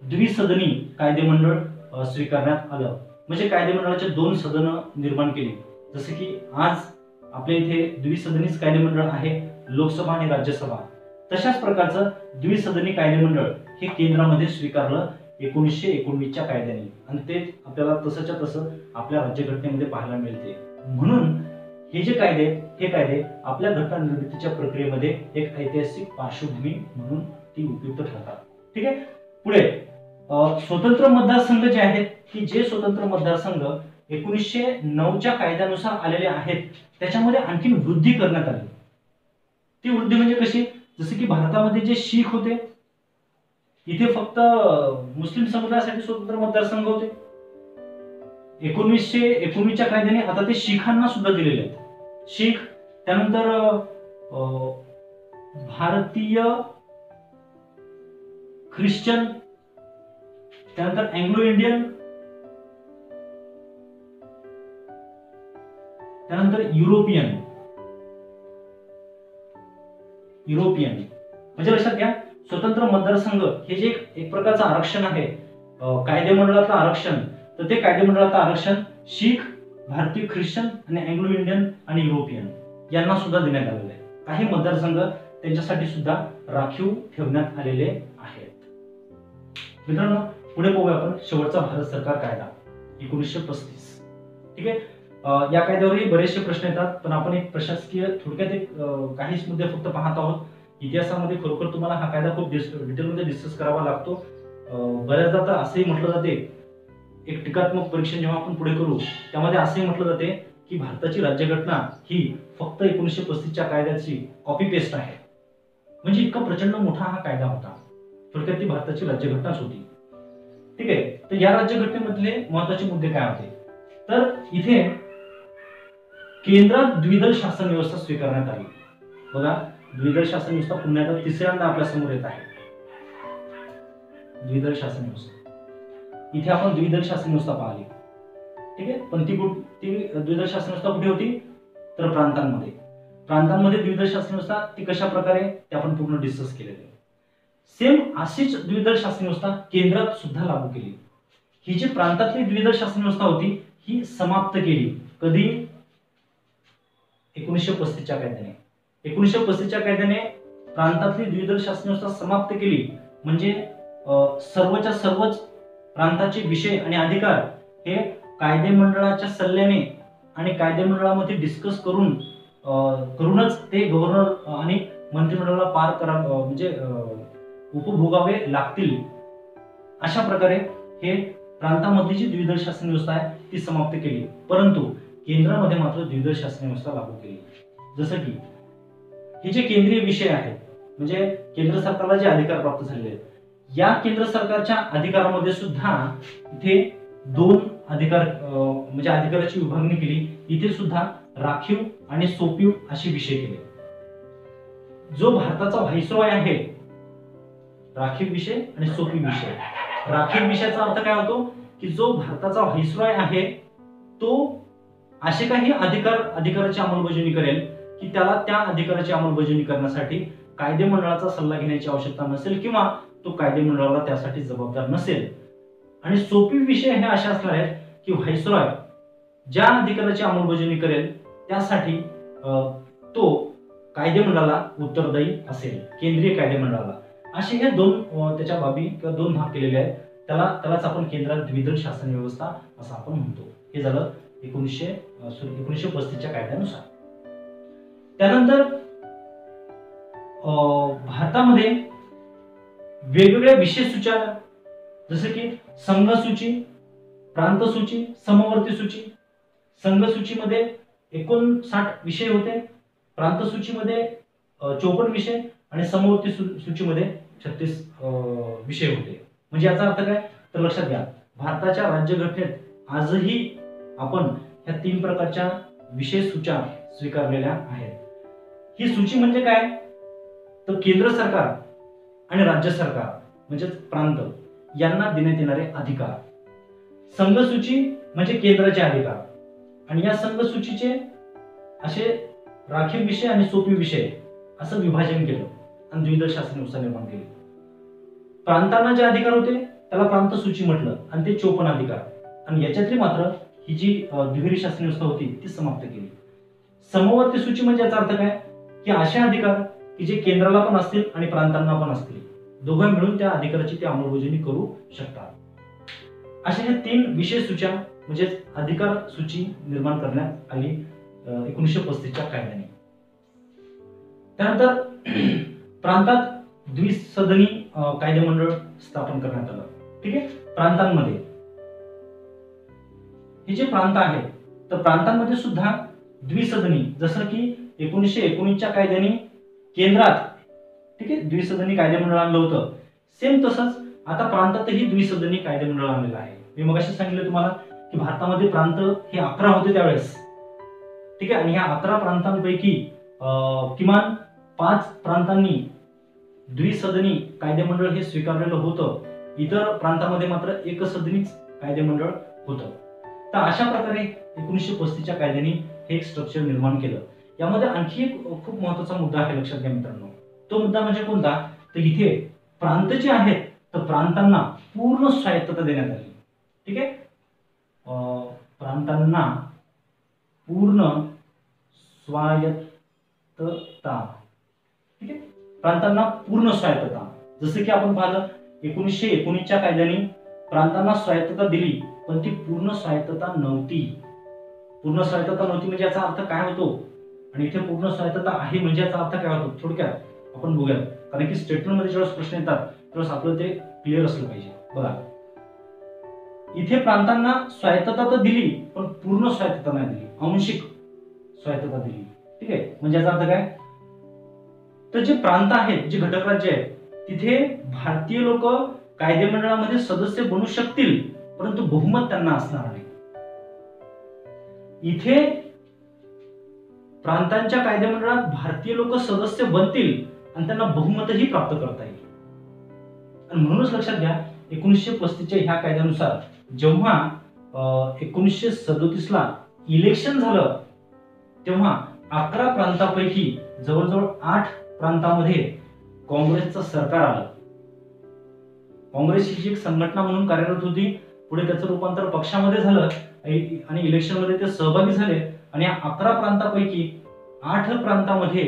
द्विसदनी कायदेमंडळ स्वीकारण्यात आलं. म्हणजे कायदेमंडळाचे 2 सदनं निर्माण केली. जसे की आज आपल्या इथे द्विसदनीच कायदेमंडळ आहे, लोकसभा आणि राज्यसभा. तशाच प्रकारचं द्विसदनी कायदेमंडळ हे केंद्रामध्ये स्वीकारलं 1919च्या कायद्याने, आणि ते आपल्याला तसंच्या तसं आपल्या राज्यघटनेमध्ये पाहायला मिळते. म्हणून हे जे कायदे हे कायदे आपल्या घटना निर्मितीच्या प्रक्रियेमध्ये एक ऐतिहासिक पार्श्वभूमी म्हणून ती उपयुक्त ठरतात. ठीक आहे. पुढे स्वतंत्र मतदारसंघ जे आहेत की जे स्वतंत्र मतदारसंघ 1909च्या कायद्यानुसार आलेले आहेत त्याच्यामध्ये आणखी वृद्धी करण्यात आली. ती वृद्धी म्हणजे कशी? जसे की भारतामध्ये जे शीख होते इथे फक्त मुस्लिम समुदायासाठी स्वतंत्र मतदारसंघ होते. 1919च्या कायद्याने आता ते शीखांना सुद्धा दिलेले आहेत. शीख, त्यानंतर भारतीय ख्रिश्चन, त्यानंतर अँग्लो इंडियन, त्यानंतर युरोपियन. म्हणजे लक्षात घ्या, स्वतंत्र मतदारसंघ हे जे एक प्रकारचं आरक्षण आहे, कायदेमंडळाचं आरक्षण, तर ते कायदेमंडळाचं आरक्षण शीख, भारतीय ख्रिश्चन आणि अँग्लो इंडियन आणि युरोपियन यांना सुद्धा देण्यात आलेलं आहे. काही मतदारसंघ त्यांच्यासाठी सुद्धा राखीव ठेवण्यात आलेले आहेत. मित्रांनो, पुढे पाहूया आपण शेवटचा भारत सरकार कायदा 1935. ठीक आहे. या कायद्यावरही बरेचसे प्रश्न येतात, पण आपण एक प्रशासकीय थोडक्यात काहीच मुद्दे फक्त पाहत आहोत. इतिहासामध्ये खरोखर तुम्हाला हा कायदा खूप डिटेलमध्ये डिस्कस करावा लागतो. बऱ्याचदा तर असंही म्हटलं जाते, एक टीकात्मक परीक्षण जेव्हा आपण पुढे करू त्यामध्ये असंही म्हटलं जाते की भारताची राज्यघटना ही फक्त 1935च्या कायद्याची कॉपी पेस्ट आहे. म्हणजे इतका प्रचंड मोठा हा कायदा होता. थोडक्यात ती भारताची राज्यघटनाच होती. ठीक आहे. तर या राज्यघटनेमधले महत्त्वाचे मुद्दे काय होते? तर इथे केंद्रात द्विदल शासन व्यवस्था स्वीकारण्यात आली. बघा, द्विदल शासन व्यवस्था पुन्हा एकदा तिसऱ्यांदा आपल्या समोर येत आहे. द्विदल शासन व्यवस्था, इथे आपण द्विदल शासन व्यवस्था पाहिली. ठीक आहे. पण ती द्विदल शासन व्यवस्था कुठे होती? तर प्रांतांमध्ये द्विदल शासन व्यवस्था ती कशा प्रकारे ते आपण पूर्ण डिस्कस केलेले. सेम अशीच द्विदल शासन व्यवस्था केंद्रात सुद्धा लागू केली. ही जी प्रांतातली द्विदल शासन व्यवस्था होती ही समाप्त केली. कधी? 1935च्या कायद्याने. 1935च्या कायद्याने प्रांतातली द्विदल शासन व्यवस्था समाप्त केली. म्हणजे सर्वच्या सर्वच प्रांताचे विषय आणि अधिकार हे कायदेमंडळाच्या सल्ल्याने आणि कायदेमंडळामध्ये डिस्कस करूनच ते गव्हर्नर आणि मंत्रिमंडळाला पार करा म्हणजे उपभोगावे लागतील. अशा प्रकारे हे प्रांतामधली जी द्विदल शासन व्यवस्था आहे ती समाप्त केली. परंतु केंद्रामध्ये मात्र द्विदल शासन व्यवस्था लागू केली. जसं की हे जे केंद्रीय विषय आहेत म्हणजे केंद्र सरकारला जे अधिकार प्राप्त झालेले आहेत, या केंद्र सरकारच्या अधिकारामध्ये सुद्धा इथे दोन अधिकार म्हणजे अधिकाराची विभागणी केली. इथे सुद्धा राखीव आणि सोपीव असे विषय केले. जो भारताचा व्हाईसरॉय आहे, राखीव विषय आणि सोपीव विषय. राखीव विषयाचा अर्थ काय होतो की जो भारताचा व्हाईसरॉय आहे तो असे काही अधिकाराची अंमलबजावणी करेल की त्याला त्या अधिकाराची अंमलबजावणी करण्यासाठी कायदेमंडळाचा सल्ला घेण्याची आवश्यकता नसेल किंवा तो कायदेमंडळाला त्यासाठी जबाबदार नसेल. आणि सोपीव विषय हे असे असणार आहेत की व्हाईसरॉय ज्या अधिकाराची अंमलबजावणी करेल त्यासाठी तो कायदेमंडळाला उत्तरदायी असेल, केंद्रीय कायदेमंडळाला. असे हे दोन त्याच्या बाबी किंवा दोन भाग केलेले आहेत. त्यालाच आपण केंद्रात द्विदल शासन व्यवस्था असं आपण म्हणतो. हे झालं 1935च्या कायद्यानुसार. त्यानंतर भारतामध्ये वेगवेगळ्या विषय सूच्या जसे की संघसूची, प्रांतसूची, समवर्ती सूची. संघसूचीमध्ये 59 विषय होते, प्रांतसूचीमध्ये 54 विषय आणि समवर्ती सूचीमध्ये 36 विषय होते. म्हणजे याचा अर्थ काय? तर लक्षात घ्या, भारताच्या राज्यघटनेत आजही आपण ह्या 3 प्रकारच्या विषय सूच्या स्वीकारलेल्या आहेत. ही सूची म्हणजे काय? तर केंद्र सरकार आणि राज्य सरकार म्हणजे प्रांत यांना देण्यात येणारे अधिकार. संघसूची म्हणजे केंद्राचे अधिकार आणि या संघसूचीचे असे राखीव विषय आणि सोपी विषय असं विभाजन केलं आणि द्विदल शासन व्यवस्था निर्माण केली. प्रांतांना जे अधिकार होते त्याला प्रांत सूची म्हटलं आणि ते 54 अधिकार. आणि याच्यातली मात्र ही जी द्विदल शासन व्यवस्था होती ती समाप्त केली. समवर्ती सूची म्हणजे याचा अर्थ काय की असे अधिकार की जे केंद्राला पण असतील आणि प्रांतांना पण असतील. दोघं मिळून त्या अधिकाराची ते अंमलबजावणी करू शकतात. अशा ह्या 3 विशेष सूच्या म्हणजे अधिकार सूची निर्माण करण्यात आली 1935च्या कायद्याने. त्यानंतर प्रांतात द्विसदनी कायदेमंडळ स्थापन करण्यात आलं. ठीक आहे. प्रांतांमध्ये हे जे प्रांत आहेत तर प्रांतांमध्ये सुद्धा द्विसदनी, जसं की 1919च्या कायद्याने केंद्रात, ठीक आहे, द्विसदनी कायदेमंडळ आणलं होतं, सेम तसंच आता प्रांतातही द्विसदनी कायदेमंडळ आणलेलं आहे. मी मगाशी सांगितलं तुम्हाला की भारतामध्ये प्रांत हे 11 होते त्यावेळेस. ठीक आहे. आणि ह्या 11 प्रांतांपैकी किमान 5 प्रांतांनी द्विसदनी कायदेमंडळ हे स्वीकारलेलं होतं. इतर प्रांतामध्ये मात्र एकसदनीच कायदेमंडळ होतं. तर अशा प्रकारे 1935च्या कायद्याने हे एक स्ट्रक्चर निर्माण केलं. यामध्ये आणखी एक खूप महत्त्वाचा मुद्दा आहे, लक्षात घ्या मित्रांनो. तो मुद्दा म्हणजे कोणता, तर इथे प्रांत जे आहेत तर प्रांतांना पूर्ण स्वायत्तता देण्यात आली. ठीक आहे. प्रांतांना पूर्ण स्वायत्तता. ठीक आहे. प्रांतांना पूर्ण स्वायत्तता. जसं की आपण पाहिलं 1919च्या कायद्याने प्रांतांना स्वायत्तता दिली, पण ती पूर्ण स्वायत्तता नव्हती. पूर्ण स्वायत्तता नव्हती म्हणजे याचा अर्थ काय होतो, आणि इथे पूर्ण स्वायत्तता आहे म्हणजे याचा अर्थ काय होतो, थोडक्यात आपण बघूया. कारण की स्टेटमेंटमध्ये ज्यावेळेस प्रश्न येतात त्यावेळेस आपलं ते क्लिअर असलं पाहिजे. बघा, इथे प्रांतांना स्वायत्तता तर दिली पण पूर्ण स्वायत्तता नाही दिली, आंशिक स्वायत्तता दिली. ठीक आहे. म्हणजे याचा अर्थ काय, तर जे प्रांत आहेत, जे घटक राज्य आहेत, तिथे भारतीय लोक कायदेमंडळामध्ये सदस्य बनू शकतील परंतु बहुमत त्यांना असणार नाही. इथे प्रांतांच्या कायदेमंडळात भारतीय लोक सदस्य बनतील आणि त्यांना बहुमतही प्राप्त करता येईल. आणि म्हणूनच लक्षात घ्या 1935च्या ह्या कायद्यानुसार जेव्हा 1937ला इलेक्शन झालं तेव्हा 11 प्रांतापैकी जवळजवळ 8 प्रांतामध्ये काँग्रेसचं सरकार आलं. काँग्रेस ही एक संघटना म्हणून कार्यरत होती. पुढे त्याचं रूपांतर पक्षामध्ये झालं आणि इलेक्शनमध्ये ते सहभागी झाले. आणि या 11 प्रांतापैकी 8 प्रांतामध्ये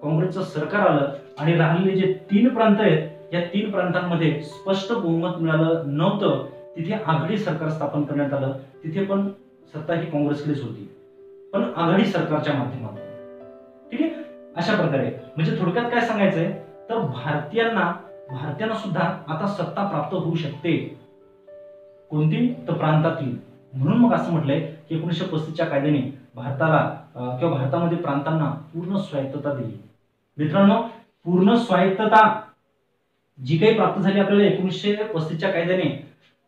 काँग्रेसचं सरकार आलं आणि राहिलेले जे 3 प्रांत आहेत या 3 प्रांतांमध्ये स्पष्ट बहुमत मिळालं नव्हतं. तिथे आघाडी सरकार स्थापन करण्यात आलं. तिथे पण सत्ता ही काँग्रेसकडेच होती, पण आघाडी सरकारच्या माध्यमातून. ठीक आहे. अशा प्रकारे म्हणजे थोडक्यात काय सांगायचंय, तर भारतीयांना सुद्धा आता सत्ता प्राप्त होऊ शकते. कोणती, तर प्रांतातील. म्हणून मग असं म्हटलंय की 1935च्या कायद्याने भारताला किंवा भारतामध्ये प्रांतांना पूर्ण स्वायत्तता दिली. मित्रांनो, पूर्ण स्वायत्तता जी काही प्राप्त झाली आपल्याला 1935च्या कायद्याने,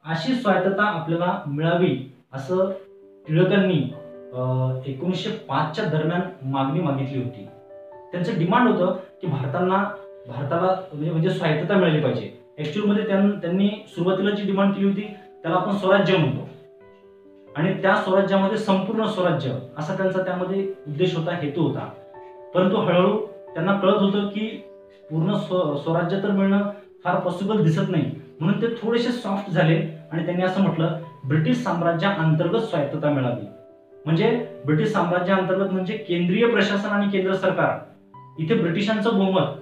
अशी स्वायत्तता आपल्याला मिळावी असं टिळकांनी 1905च्या दरम्यान मागणी मागितली होती. त्यांचं डिमांड होतं की भारताला म्हणजे स्वायत्तता मिळाली पाहिजे. ऍक्च्युअल मध्ये त्यांनी सुरुवातीला जी डिमांड केली होती त्याला आपण स्वराज्य म्हणतो, आणि त्या स्वराज्यामध्ये संपूर्ण स्वराज्य असा त्यांचा त्यामध्ये उद्देश होता, हेतू होता. परंतु हळूहळू त्यांना कळत होतं की पूर्ण स्वराज्य तर मिळणं फार पॉसिबल दिसत नाही, म्हणून ते थोडेसे सॉफ्ट झाले आणि त्यांनी असं म्हटलं ब्रिटिश साम्राज्याअंतर्गत स्वायत्तता मिळावी. म्हणजे ब्रिटिश साम्राज्याअंतर्गत म्हणजे केंद्रीय प्रशासन आणि केंद्र सरकार, इथे ब्रिटिशांचं बहुमत,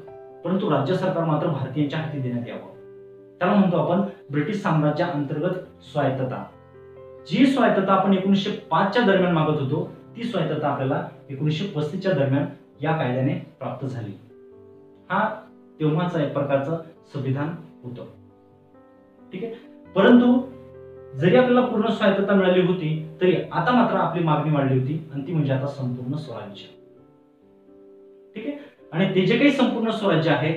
परंतु राज्य सरकार मात्र भारतीयांच्या हाती देण्यात यावं. त्याला म्हणतो आपण ब्रिटिश साम्राज्याअंतर्गत स्वायत्तता. जी स्वायत्तता आपण 1905च्या दरम्यान मागत होतो ती स्वायत्तता आपल्याला 1935च्या दरम्यान या कायद्याने प्राप्त झाली. हा तेव्हाचा एक प्रकारचं संविधान होतं. ठीक आहे. परंतु जरी आपल्याला पूर्ण स्वायत्तता मिळाली होती तरी आता मात्र आपली मागणी वाढली होती आणि ती म्हणजे आता संपूर्ण स्वराज्य. ठीक आहे. आणि ते जे काही संपूर्ण स्वराज्य आहे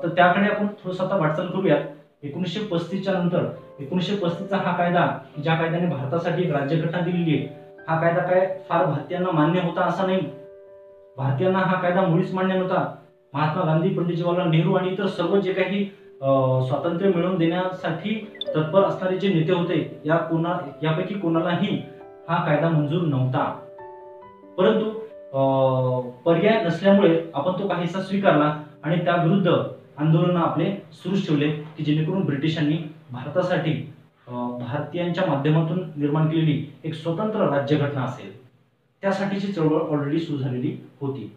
तर त्याकडे आपण थोडंसं आता वाटचाल करूयात. 1935च्या नंतर 1935चा हा कायदा, ज्या कायद्याने भारतासाठी एक राज्यघटना दिलेली आहे, हा कायदा काय फार भारतीयांना मान्य होता असा नाही. भारतीयांना हा कायदा मुळीच मान्य नव्हता. महात्मा गांधी, पंडित जवाहरलाल नेहरू आणि इतर सर्व जे काही स्वातंत्र्य मिळवून देण्यासाठी तत्पर असणारे जे नेते होते यापैकी कोणालाही हा कायदा मंजूर नव्हता. परंतु पर्याय नसल्यामुळे आपण तो काहीसा स्वीकारला आणि त्या विरुद्ध आंदोलन आपले सुरूच ठेवले की जेणेकरून ब्रिटिशांनी भारतासाठी भारतीयांच्या माध्यमातून निर्माण केलेली एक स्वतंत्र राज्यघटना असेल त्यासाठीची चळवळ ऑलरेडी सुरू झालेली होती.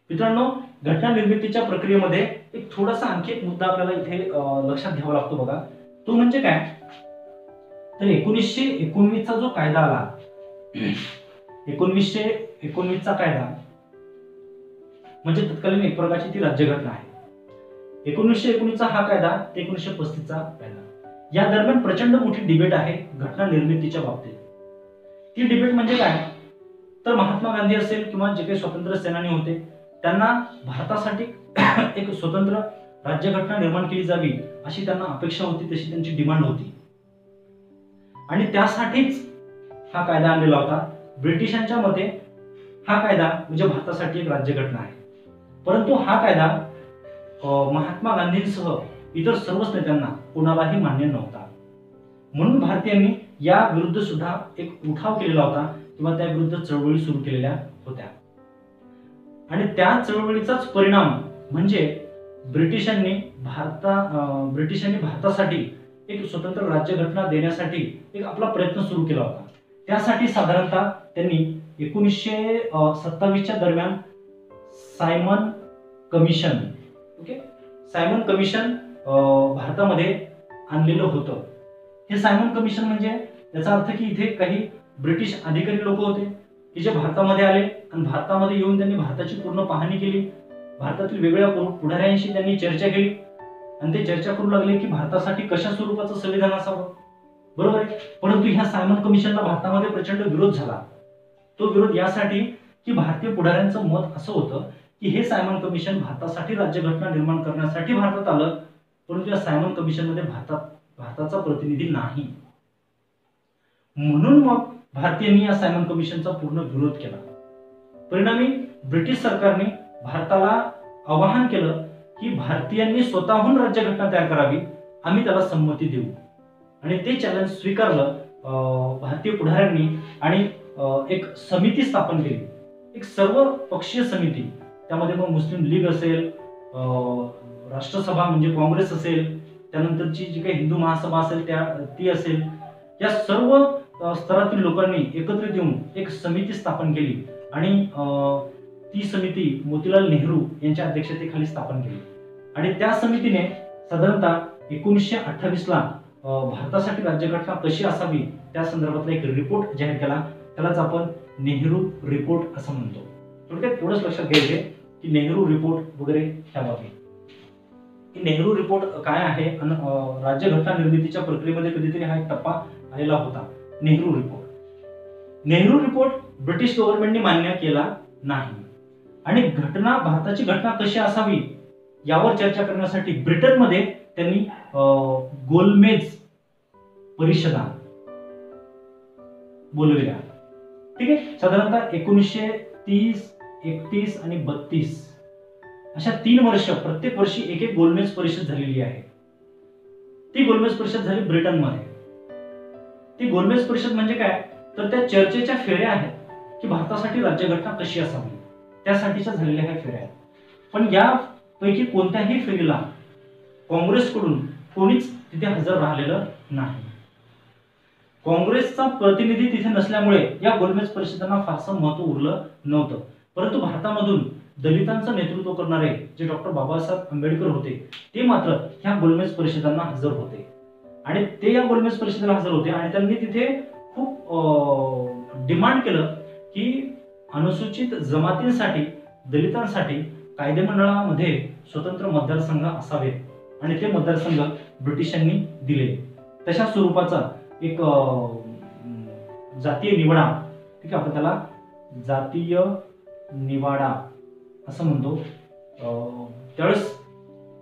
मित्रांनो, घटना निर्मितीच्या प्रक्रियेमध्ये एक थोडासा आणखी एक मुद्दा आपल्याला इथे लक्षात घ्यावा लागतो बघा, तो म्हणजे काय, तर 1919चा जो कायदा आला, 1919चा कायदा म्हणजे तत्कालीन एक प्रकारची ती राज्यघटना आहे. 1919चा हा कायदा ते 1935चा कायदा, या दरम्यान प्रचंड मोठी डिबेट आहे घटना निर्मितीच्या बाबतीत. ती डिबेट म्हणजे काय, तर महात्मा गांधी असेल किंवा जे काही स्वातंत्र्य सेनानी होते त्यांना भारतासाठी एक स्वतंत्र राज्यघटना निर्माण केली जावी अशी त्यांना अपेक्षा होती, तशी त्यांची डिमांड होती आणि त्यासाठीच हा कायदा आणलेला होता. ब्रिटिशांच्या मते हा कायदा म्हणजे भारतासाठी एक राज्यघटना आहे, परंतु हा कायदा महात्मा गांधींसह इतर सर्वच नेत्यांना कोणालाही मान्य नव्हता. म्हणून भारतीयांनी या विरुद्ध सुद्धा एक उठाव केलेला होता किंवा त्या विरुद्ध चळवळी सुरू केलेल्या होत्या आणि त्या चळवळीचाच परिणाम म्हणजे ब्रिटिशांनी भारतासाठी एक स्वतंत्र राज्यघटना देण्यासाठी एक आपला प्रयत्न सुरू केला होता. त्यासाठी साधारणतः त्यांनी 1927च्या दरम्यान सायमन कमिशन भारतामध्ये आणलेलं होतं. हे सायमन कमिशन म्हणजे याचा अर्थ की इथे काही ब्रिटिश अधिकारी लोक होते की जे भारतामध्ये आले आणि भारतामध्ये येऊन त्यांनी भारताची पूर्ण पाहणी केली, भारतातील वेगवेगळ्या पुढाऱ्यांशी त्यांनी चर्चा केली आणि ते चर्चा करू लागले की भारतासाठी कशा स्वरूपाचं संविधान असावं, बरोबर आहे. परंतु ह्या सायमन कमिशनला भारतामध्ये प्रचंड विरोध झाला. तो विरोध यासाठी की भारतीय पुढाऱ्यांचं मत असं होतं की हे सायमन कमिशन भारतासाठी राज्यघटना निर्माण करण्यासाठी भारतात आलं, परंतु या सायमन कमिशनमध्ये भारताचा प्रतिनिधी नाही. म्हणून मग भारतीयांनी या सायमन कमिशनचा पूर्ण विरोध केला. परिणामी ब्रिटिश सरकारने भारताला आवाहन केलं की भारतीयांनी स्वतःहून राज्यघटना तयार करावी, आम्ही त्याला संमती देऊ. आणि ते चॅलेंज स्वीकारलं भारतीय पुढाऱ्यांनी आणि एक समिती स्थापन केली, एक सर्व पक्षीय समिती. त्यामध्ये मग मुस्लिम लीग असेल, राष्ट्रसभा म्हणजे काँग्रेस असेल, त्यानंतरची जी काही हिंदू महासभा असेल ती असेल, या सर्व स्तरातील लोकांनी एकत्रित येऊन एक समिती स्थापन केली आणि ती समिती मोतीलाल नेहरू यांच्या अध्यक्षतेखाली स्थापन केली. आणि त्या समितीने साधारणतः 1928ला भारतासाठी राज्यघटना कशी असावी त्या संदर्भातला एक रिपोर्ट जाहीर केला. त्यालाच आपण नेहरू रिपोर्ट असं म्हणतो. थोडक्यात एवढंच लक्षात घ्यायचे की नेहरू रिपोर्ट वगैरे ह्या बाबी. नेहरू रिपोर्ट काय आहे आणि राज्यघटना निर्मितीच्या प्रक्रियेमध्ये कधीतरी हा एक टप्पा आलेला होता, Nehru report. Nehru report British गव्हर्नमेंटने मान्य केला नाही आणि भारताची घटना कशी असावी यावर चर्चा करण्यासाठी ब्रिटनमध्ये त्यांनी गोलमेज परिषदा बोलवल्या. ठीक आहे. साधारणतः 1930, 31 आणि 32 अशा 3 वर्ष प्रत्येक वर्षी एक गोलमेज परिषद झालेली आहे. ती गोलमेज परिषद झाली ब्रिटनमध्ये. ती गोलमेज परिषद म्हणजे काय, तर त्या चर्चेच्या फेऱ्या आहेत की भारतासाठी राज्यघटना कशी असावी, त्यासाठीच्या झालेल्या ह्या फेऱ्या आहेत. पण यापैकी कोणत्याही फेरीला काँग्रेसकडून कोणीच तिथे हजर राहिलेलं नाही. काँग्रेसचा प्रतिनिधी तिथे नसल्यामुळे या गोलमेज परिषदांना फारसं महत्व उरलं नव्हतं. परंतु भारतामधून दलितांचं नेतृत्व करणारे जे डॉक्टर बाबासाहेब आंबेडकर होते ते मात्र ह्या गोलमेज परिषदांना हजर होते आणि ते या गोलमेज परिषदेला हजर होते आणि त्यांनी तिथे खूप डिमांड केलं की अनुसूचित जमातींसाठी, दलितांसाठी कायदेमंडळामध्ये स्वतंत्र मतदारसंघ असावेत आणि ते मतदारसंघ ब्रिटिशांनी दिले. तशा स्वरूपाचा एक जातीय निवाडा, ठीक आहे, आपण त्याला जातीय निवाडा असं म्हणतो. त्यावेळेस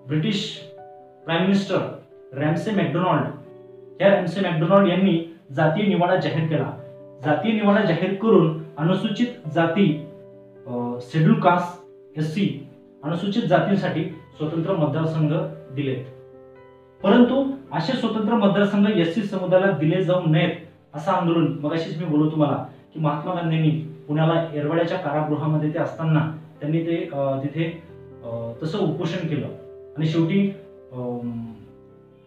British prime minister Ramsay McDonald यांनी जातीय निवाडा जाहीर केला. जातीय निवाडा जाहीर करून अनुसूचित जाती, शेड्यूल कास्ट, SC अनुसूचित जातींसाठी स्वतंत्र मतदारसंघ दिले. परंतु असे स्वतंत्र मतदारसंघ SC समुदायाला दिले जाऊ नयेत असं आंदोलन, मगाशीच मी बोललो तुम्हाला की महात्मा गांधींनी पुण्याला येरवाड्याच्या कारागृहामध्ये ते असताना त्यांनी ते तिथे तसं उपोषण केलं आणि शेवटी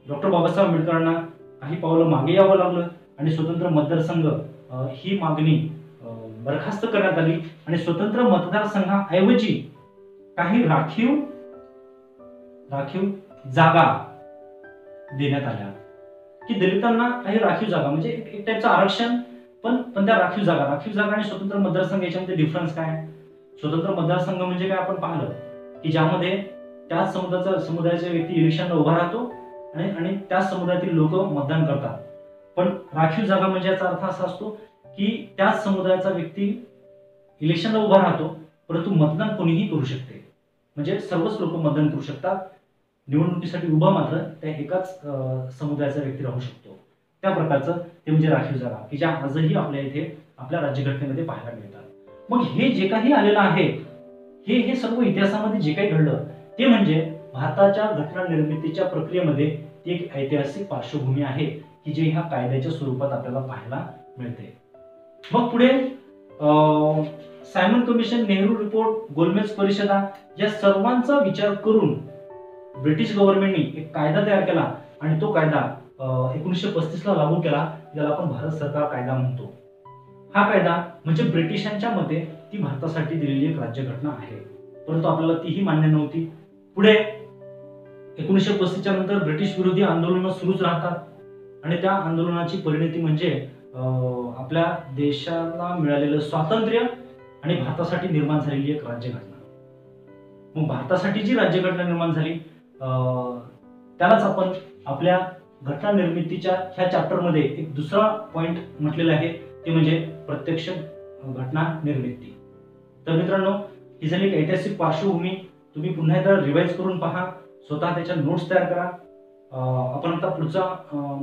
डॉक्टर बाबासाहेब आंबेडकरांना काही पावलं मागे यावं लागलं आणि स्वतंत्र मतदारसंघ ही मागणी बरखास्त करण्यात आली आणि स्वतंत्र मतदारसंघाऐवजी काही राखीव जागा देण्यात आल्या, की दलितांना काही राखीव जागा म्हणजे एक टाईपचं आरक्षण, पण त्या राखीव जागा आणि स्वतंत्र मतदारसंघ याच्यामध्ये डिफरन्स काय आहे? स्वतंत्र मतदारसंघ म्हणजे काय आपण पाहिलं की ज्यामध्ये त्याच समुदायाचा व्यक्ती इलेक्शनला उभा राहतो आणि त्याच समुदायातील लोक मतदान करतात. पण राखीव जागा म्हणजे याचा अर्थ असा असतो की त्याच समुदायाचा व्यक्ती इलेक्शनला उभा राहतो, परंतु मतदान कोणीही करू शकते, म्हणजे सर्वच लोक मतदान करू शकतात. निवडणुकीसाठी उभा मात्र त्या एकाच समुदायाचा व्यक्ती राहू शकतो. त्या प्रकारचं ते म्हणजे राखीव जागा, की ज्या आजही आपल्या इथे आपल्या राज्यघटनेमध्ये पाहायला मिळतात. मग हे जे काही आलेलं आहे, हे सर्व इतिहासामध्ये जे काही घडलं ते म्हणजे भारताच्या घटना निर्मितीच्या प्रक्रियेमध्ये ती एक ऐतिहासिक पार्श्वभूमी आहे की जे ह्या कायद्याच्या स्वरूपात आपल्याला पाहायला मिळते. मग पुढे सायमन कमिशन, नेहरू रिपोर्ट, गोलमेज परिषदा या सर्वांचा विचार करून ब्रिटिश गव्हर्नमेंटनी एक कायदा तयार केला आणि तो कायदा 1935 ला लागू केला, ज्याला आपण भारत सरकार कायदा म्हणतो. हा कायदा म्हणजे ब्रिटिशांच्या मते ती भारतासाठी दिलेली एक राज्यघटना आहे, परंतु आपल्याला तीही मान्य नव्हती. पुढे 1935 च्या नंतर ब्रिटिश विरोधी आंदोलनं सुरूच राहतात आणि त्या आंदोलनाची परिणती म्हणजे आपल्या देशाला मिळालेलं स्वातंत्र्य आणि भारतासाठी निर्माण झालेली एक राज्यघटना. मग भारतासाठी जी राज्यघटना निर्माण झाली त्यालाच आपण आपल्या घटना निर्मितीच्या ह्या चॅप्टरमध्ये एक दुसरा पॉइंट म्हटलेला आहे, ते म्हणजे प्रत्यक्ष घटना निर्मिती. तर मित्रांनो, ही झाली एक ऐतिहासिक पार्श्वभूमी. तुम्ही पुन्हा एकदा रिवाइज करून पहा, स्वतः त्याच्या नोट्स तयार करा. आपण आता पुढचा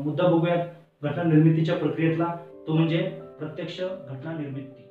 मुद्दा बघूयात घटना निर्मितीच्या प्रक्रियेतला, तो म्हणजे प्रत्यक्ष घटना निर्मिती.